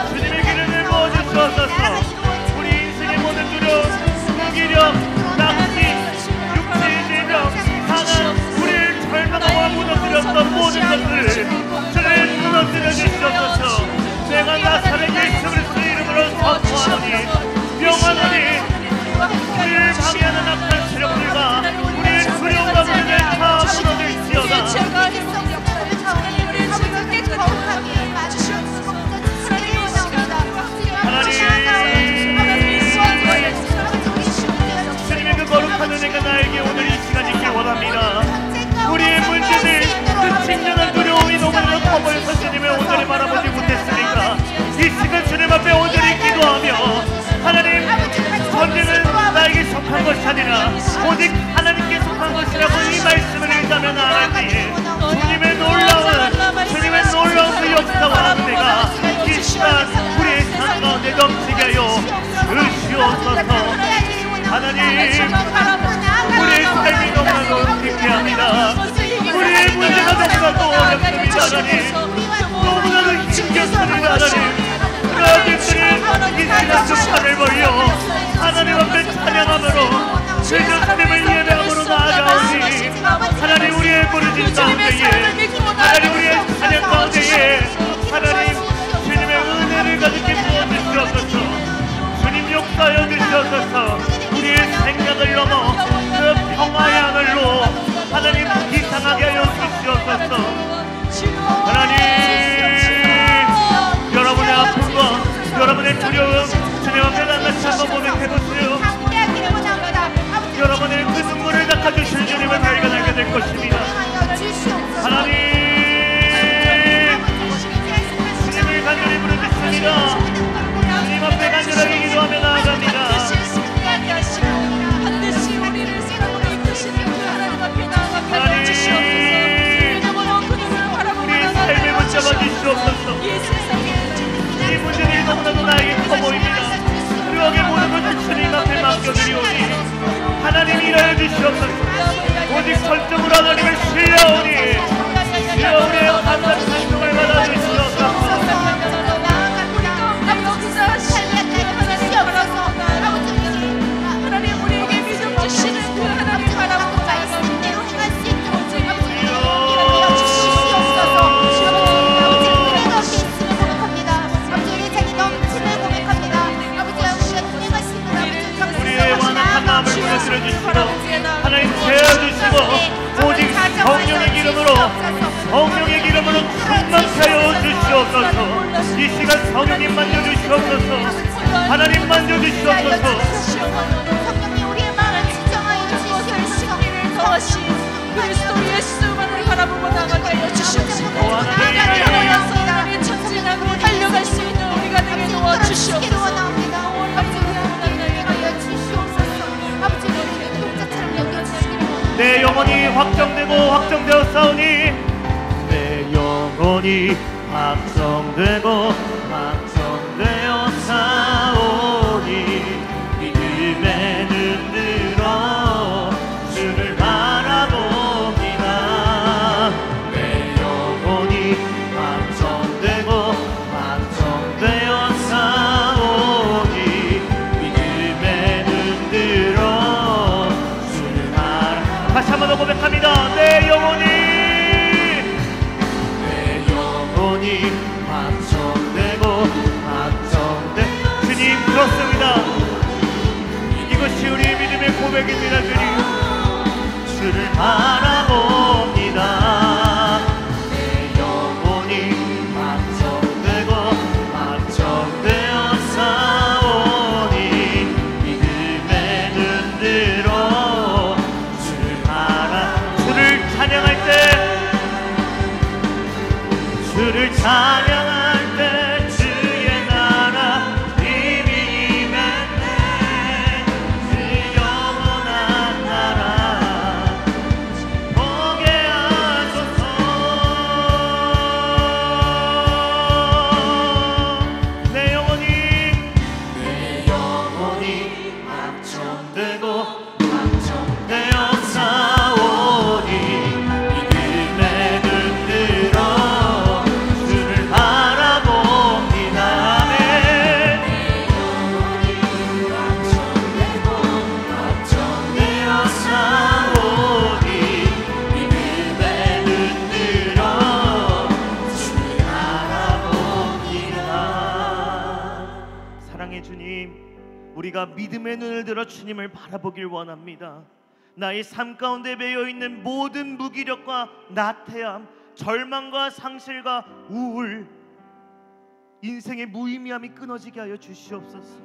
주님의 기름을 부어주시옵소서. 우리 인생의 모든 두려움, 무기력, 낙심, 육체의 질병, 상한, 우리를 절망하고 무너뜨렸던 모든 것들을 주님 무너뜨려 주시옵소서. 내가 나사렛 예수 그리스도의 이름으로 선포하노니 명하노니 우리를 방해하는 악한 세력들과 우리를 두려움과 무능을 다 무너질지어다. 주님의 그 거룩한 은혜가 나에게 오늘 이 시간 있길 원합니다. 우리의 문제들, 그 진정한 두려움이 너무나 커 보여서 주님을 온전히 바라보지 못했으니까 이 시간 주님 앞에 온전히 기도하며 하나님, 전쟁은 나에게 속한 것이 아니라 오직 하나님께 속한 것이라고 이 말씀을 읽자며 나아갈 때에 주님의 놀라운 그 역사와 은혜가 이 시간 우리의 삶 가운데 넘치게 하여 주시옵소서. 하나님, 우리의 삶이 너무나도 기피합니다. 우리의 문제가 너무나도 어렵습니다. 하나님, 너무나도 힘겹습니다. 하나님, 그러기들은 이 시간 좀 팔을 벌려 하나님 앞에 찬양함으로 주님을 예배함으로 나아가오니 하나님, 우리의 부르짖는 가운데에 하나님, 우리의 찬양 가운데에 하나님 주님의 은혜를 가득히 부어주시옵소서. 주님 역사하여 주시옵소서. 우리의 생각을 넘어 그 평화의 하늘로 하나님 이상하게 하여 주시옵소서. 하나님, 여러분의 아픔과 여러분의 두려움 주님 앞에 나같이 한번 고백해보세요. 여러분의 그 눈물을 닦아주실 주님을 발견하게 될 것입니다. 하나님, 주님을 간절히 부르짖습니다. 주님 앞에 간절하게 기도하며 나아갑니다. 하나님, 우리의 삶을 붙잡아 주시옵소서. 이 문제들이 너무나도 나에게 커 보입니다. 그러하게 모든 것을 주님 앞에 맡겨드리오니 하나님 일하여 주시옵소서. 오직 설정으로 하나님을 신뢰하오니 주여 우리의 감사한 찬송을 받아주시옵소서. 하나님, 우리에게 믿음 주시는 그 하나님 바라보고 우리의 완악한 마음을 무너뜨려 주시고 하나님 채워주시고 오직 성령의 기름으로 충만케 하여 주시옵소서. 이 시간 성령님 만져주시옵소서. 하나님 만져주시옵소서. 성령이 우리의 마음을 지정하여 주시옵소서. 그리스도 예수만을 바라보고 나가게 하여 주시옵소서. 하나님의 전진하고 달려갈 수 있는 우리가 되게 도와주시옵소서. 내 영혼이 확정되고 확정되었사오니 내 영혼이 확정되고 확정되었사오니 믿음에 눈 들어 주를 바라봅니다. 내 영혼이 확정되고 확정되었사오니 믿음에 눈 들어 주를 바라. 다시 한번 더 고백합니다. 내 영혼이 확정되고 들어 주를 바라. 주를 찬양할 때, 주를 찬양할 때 주의 나라 이미 임했네. 그 영원한 나라 보게 하소서. 내 영혼이 확정되고 확정되어 싸우니 믿음의 눈 들어 주를 바라봅니다. 아멘. 확정되어 싸우니 믿음의 눈 들어 주를 바라봅니다. 사랑의 주님, 우리가 믿음의 눈을 들어 주님을 바라보길 원합니다. 나의 삶 가운데 매여있는 모든 무기력과 나태함, 절망과 상실과 우울, 인생의 무의미함이 끊어지게 하여 주시옵소서.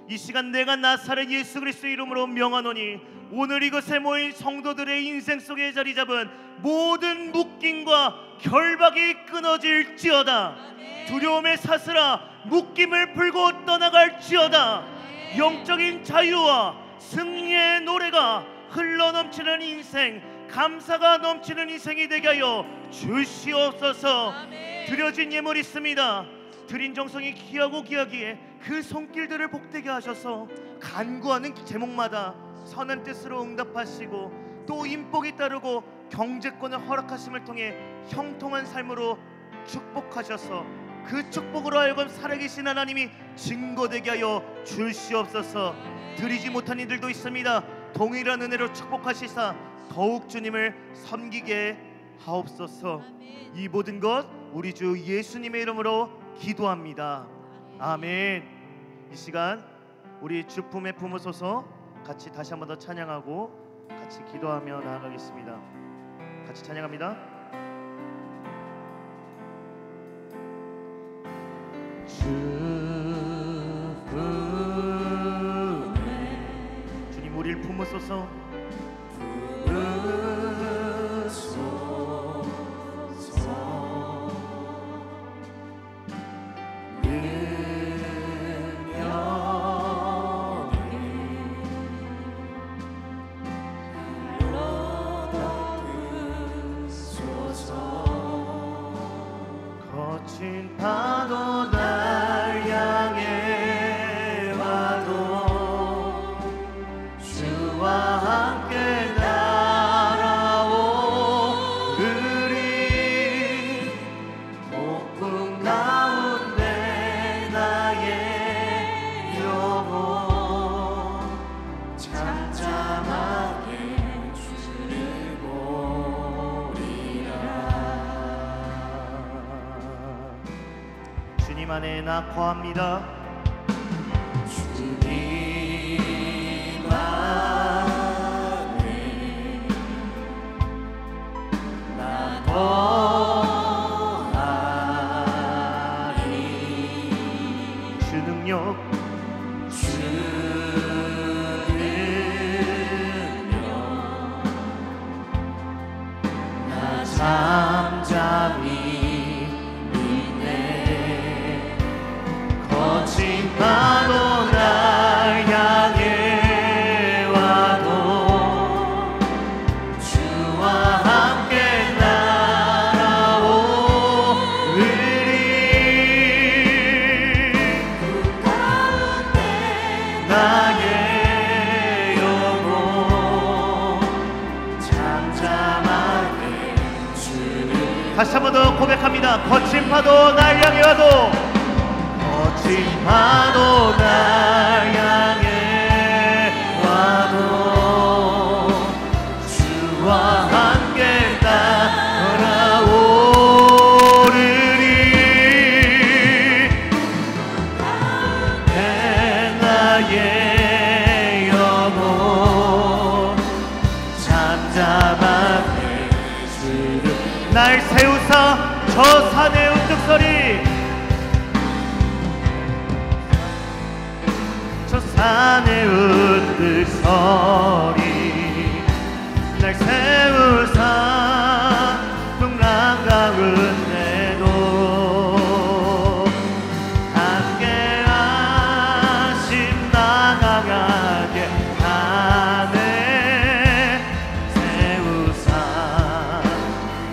이 시간 내가 나사렛 예수 그리스도의 이름으로 명하노니 오늘 이곳에 모인 성도들의 인생 속에 자리 잡은 모든 묶임과 결박이 끊어질지어다. 두려움의 사슬아 묶임을 풀고 떠나갈지어다. 영적인 자유와 승리의 노래가 흘러넘치는 인생, 감사가 넘치는 인생이 되게 하여 주시옵소서. 드려진 예물 있습니다. 드린 정성이 귀하고 귀하기에 그 손길들을 복되게 하셔서 간구하는 제목마다 선한 뜻으로 응답하시고 또 인복이 따르고 경제권을 허락하심을 통해 형통한 삶으로 축복하셔서 그 축복으로 하여금 살아계신 하나님이 증거되게 하여 주시옵소서. 드리지 못한 이들도 있습니다. 동일한 은혜로 축복하시사 더욱 주님을 섬기게 하옵소서. 이 모든 것 우리 주 예수님의 이름으로 기도합니다. 아멘. 이 시간 우리 주품에 품으소서 같이 다시 한 번 더 찬양하고 같이 기도하며 나아가겠습니다. 같이 찬양합니다. 주님 우리를 품으소서. 거친 파도 날 향해 와도 주와 함께 날아오르리. 폭풍 가운데 나의 영혼 잠잠하게 주를 보리라. 주님 안에 나 거합니다. 주님 안에 나 거하리. 주 능력 나 잠잠히 믿네. 거친 파도 날 향해 와도 주와 함께 날아오르리. 그 가운데 나의 영혼 잠잠하게 주를. 다시 한 번 더 고백합니다. 거친 파도 날 향해 와도 거친 파도 날 향해 와도 주와 함께 날아오르리. 내 나의 영혼 잠잠하게 주를. 날 세우사 저 산의 우뚝서리, 저 산의 우뚝서리 거리 날 세우사 풍랑 가운데도 함께하심 나아가게 하네 세우사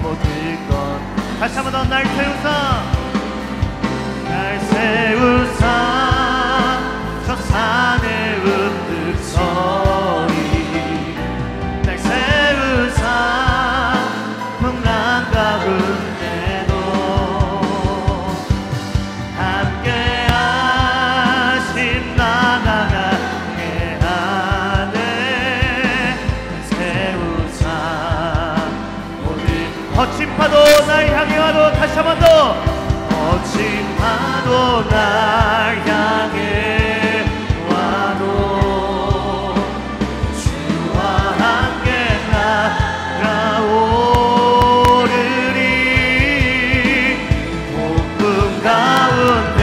모든 것 다시 한번 더 날 세우사 날 세우사 저 산의 은득서리 날 세우사 풍랑 가운데도 함께하심 나아가게 하네 세우사 모든 거친 파도 날 향해 와도 다시 한 번 더 거친 파도 날 향해 와도 주와 함께 날아오르리 폭풍 가운데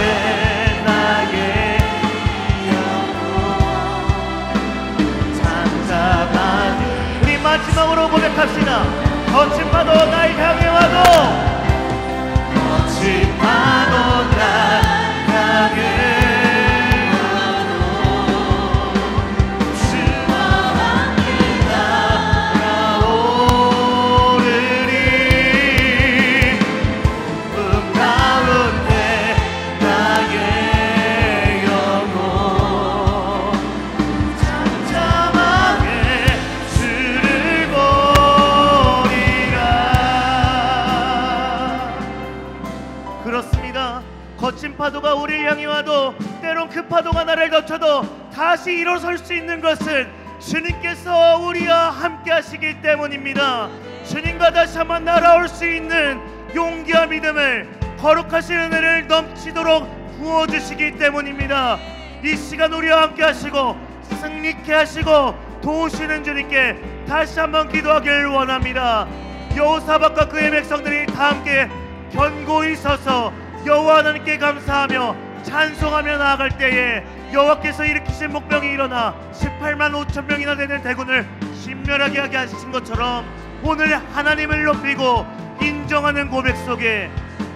나의 영혼 잠잠하니 우리 마지막으로 고백합시다. 거친 파도 날 향해 와도 거친 파도 날 향해 와도 주와 함께 날아오르리 폭풍 가운데 나의 영혼 잠잠하게 주를 보리라. 그렇습니다. 거친 파도가 우리를 향해 와도 때론 그 파도가 나를 덮쳐도 다시 일어설 수 있는 것은 주님께서 우리와 함께 하시기 때문입니다. 주님과 다시 한번 날아올 수 있는 용기와 믿음을 거룩하신 은혜를 넘치도록 부어주시기 때문입니다. 이 시간 우리와 함께 하시고 승리케 하시고 도우시는 주님께 다시 한번 기도하길 원합니다. 여호사밧과 그의 백성들이 다 함께 견고히 서서 여호와 하나님께 감사하며 찬송하며 나아갈 때에 여호와께서 일으키신 목병이 일어나 18만 5천 명이나 되는 대군을 신멸하게 하게 하신 것처럼 오늘 하나님을 높이고 인정하는 고백 속에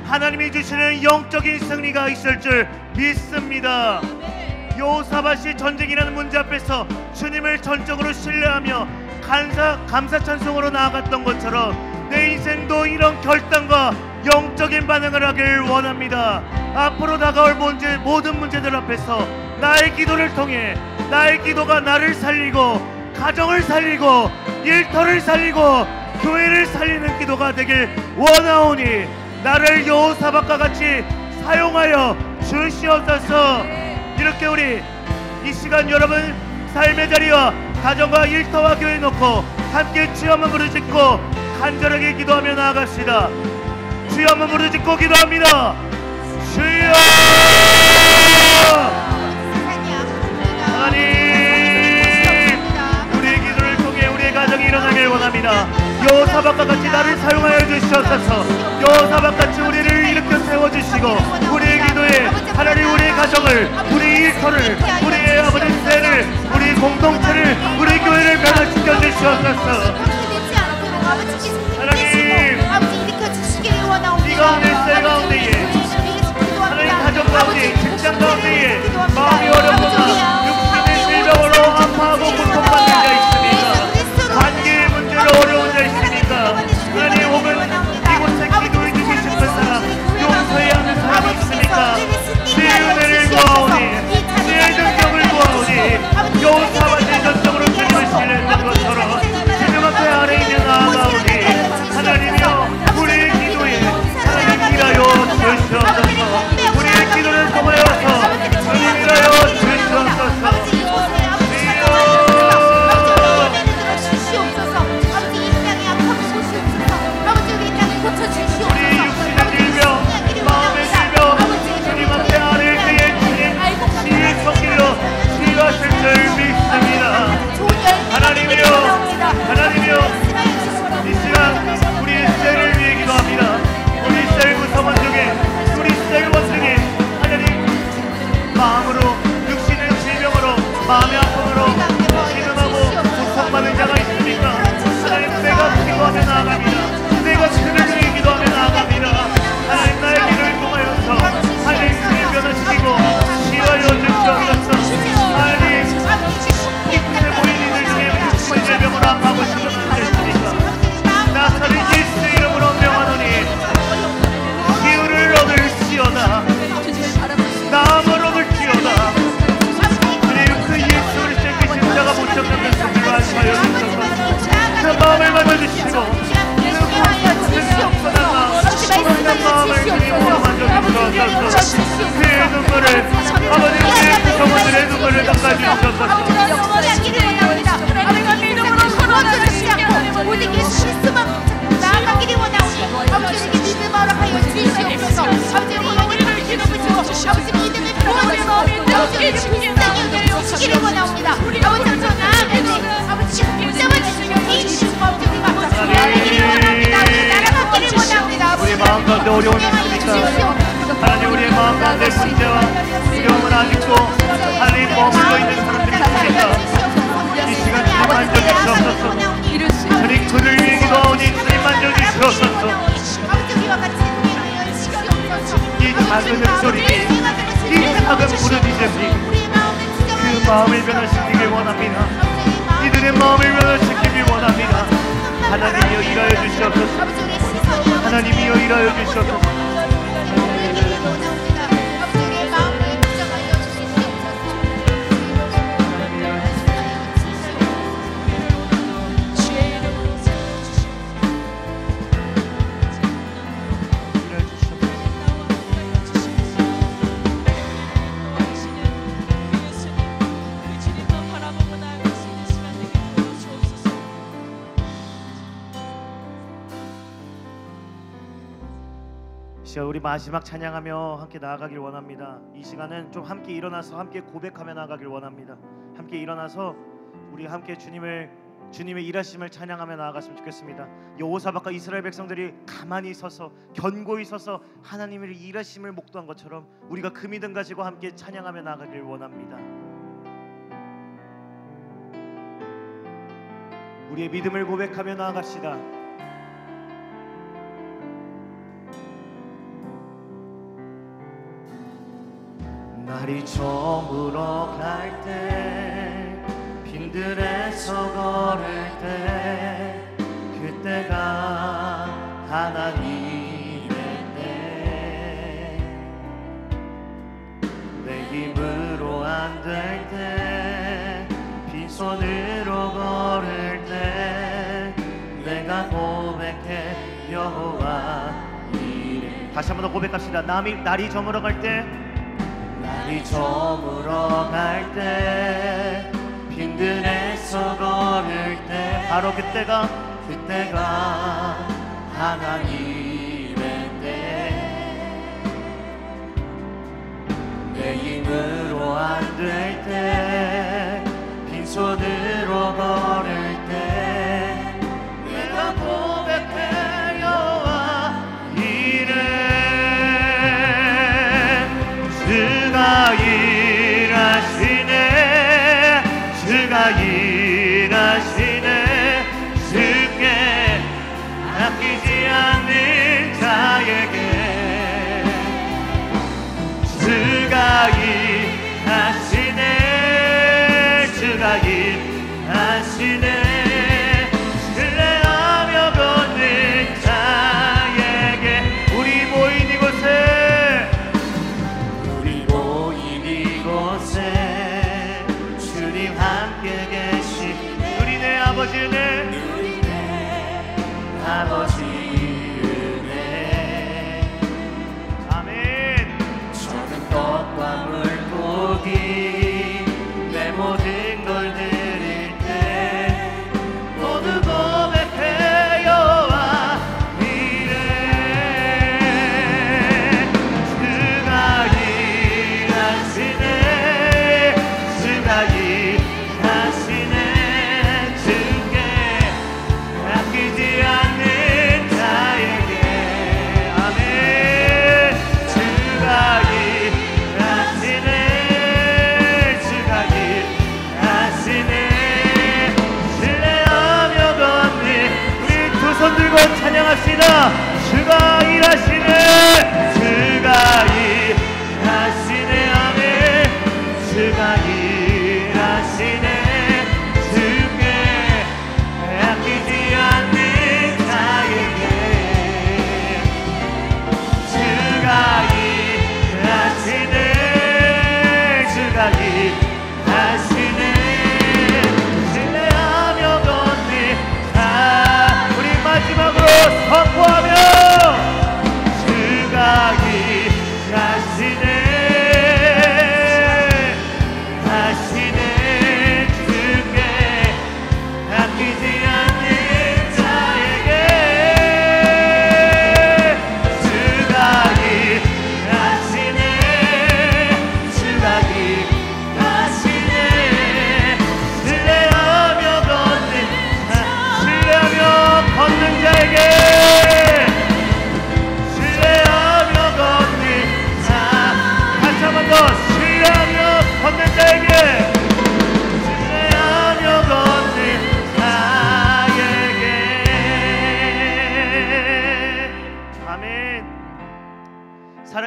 하나님이 주시는 영적인 승리가 있을 줄 믿습니다. 여호사밧이 전쟁이라는 문제 앞에서 주님을 전적으로 신뢰하며 감사 찬송으로 나아갔던 것처럼 내 인생도 이런 결단과 영적인 반응을 하길 원합니다. 앞으로 다가올 모든 문제들 앞에서 나의 기도를 통해 나의 기도가 나를 살리고 가정을 살리고 일터를 살리고 교회를 살리는 기도가 되길 원하오니 나를 여호사밧과 같이 사용하여 주시옵소서. 이렇게 우리 이 시간 여러분 삶의 자리와 가정과 일터와 교회 놓고 함께 주여 한번 부르짖고 간절하게 기도하며 나아갑시다. 주여 한번 부르짖고 기도합니다. 주여 하나님 우리의 기도를 통해 우리의 가정이 일어나길 원합니다. 여호사밧과 같이 나를 사용하여 주시옵소서. 여호사밧같이 우리를 일으켜 세워주시고 우리의 기도에 하나님 우리의 가정을 우리 일터를 우리의 아버지 세를 우리 공동체를 우리 교회를 변화시켜 주시옵소서. 하나님 이 가운데 세 가운데에 하나님 가정 가운데 직장 가운데에 마음이 어렵거나 육신의 질병으로 아파하고 고통받는 자 있습니까? 관계의 문제로 어려운 자 있습니까? 하나님 혹은 이곳에 기도해 주고 싶은 사람 용서해야 하는 사람이 있습니까? 주의 은혜를 구하오니 주의 능력을 구하오니 여호사밧이 전적으로 주님을 신뢰했던 것처럼 주님 앞에 아래 있는 나아가오니 하나님이여 우리의 기도에 하나님 일하여 주시옵소서. 우리의 기도를 통하여서 주님 일하여 주시옵소서. 우리 육신의 질병 마음의 질병 주님 앞에 아뢰 때에 주님 치유의 손길로 치유하실 줄 믿습니다. 하나님이여 이 시간 우리의 셀을 위해 기도합니다. 우리 셀 구성원 중에 우리 셀원 중에 하나님 마음으로 육신의 질병으로 마음의 아픔으로 신음하고 가운데 어려움이 있습니까? 하나님 우리의 마음 가운데 문제와 두려움을 아직도 하나님 머물러 있는 사람들이 있습니까? 이 시간 주님 만져주시옵소서. 주님 그를 위해 기도하오니 주님 만져주시옵소서. 이 작은 목소리, 이 작은 부르짖음이 그 마음을 변화시키길 원합니다. 이들의 마음을 변화시키길 원합니다. 하나님이여 일하여 주시옵소서. 하나님이여 일하여 주시옵소서. 우리 마지막 찬양하며 함께 나아가길 원합니다. 이 시간은 좀 함께 일어나서 함께 고백하며 나아가길 원합니다. 함께 일어나서 우리 함께 주님의 일하심을 찬양하며 나아갔으면 좋겠습니다. 여호사밧과 이스라엘 백성들이 가만히 서서 견고히 서서 하나님의 일하심을 목도한 것처럼 우리가 그 믿음 가지고 함께 찬양하며 나아가길 원합니다. 우리의 믿음을 고백하며 나아갑시다. 날이 저물어 갈 때 빈들에서 걸을 때 그때가 하나님의 때 내 힘으로 안 될 때 빈손으로 걸을 때 내가 고백해 여호와 이래. 다시 한 번 더 고백합시다. 날이 저물어 갈 때 날이 저물어 갈 때 빈들에서 걸을 때 바로 그때가 하나님의 때 내 힘으로 안 될 때 빈손으로 걸을 때 내가 고백해 여호와 이래. 주가 일하시네 주가 일하시네 주께 아끼지 않는 자에게 주가 일하시네 주가 일하시네 신뢰하며 걷는 자에게 우리 모인 이곳에 주님 함께 계시네. 우리 내 아버지 은혜 아멘. 저는 떡과 물고기 내 모든 걸 드릴 때 모두 고백해 여호와 이래. 주가 일하시네 주가 일하시네 주께 아끼지 않는 자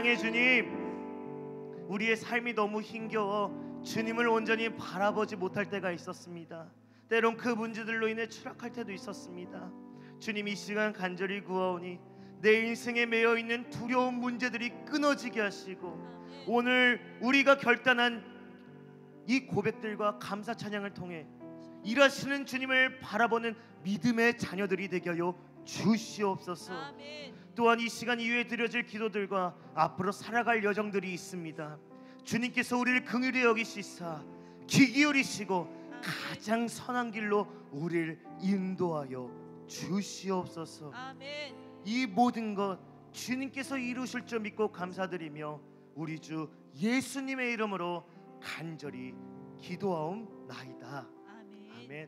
사랑의 주님, 우리의 삶이 너무 힘겨워 주님을 온전히 바라보지 못할 때가 있었습니다. 때론 그 문제들로 인해 추락할 때도 있었습니다. 주님, 이 시간 간절히 구하오니 내 인생에 매여 있는 두려운 문제들이 끊어지게 하시고 오늘 우리가 결단한 이 고백들과 감사 찬양을 통해 일하시는 주님을 바라보는 믿음의 자녀들이 되게 하여 주시옵소서. 또한 이 시간 이후에 드려질 기도들과 앞으로 살아갈 여정들이 있습니다. 주님께서 우리를 긍휼히 여기시사 귀 기울이시고 가장 선한 길로 우리를 인도하여 주시옵소서. 이 모든 것 주님께서 이루실 줄 믿고 감사드리며 우리 주 예수님의 이름으로 간절히 기도하옵나이다. 아멘.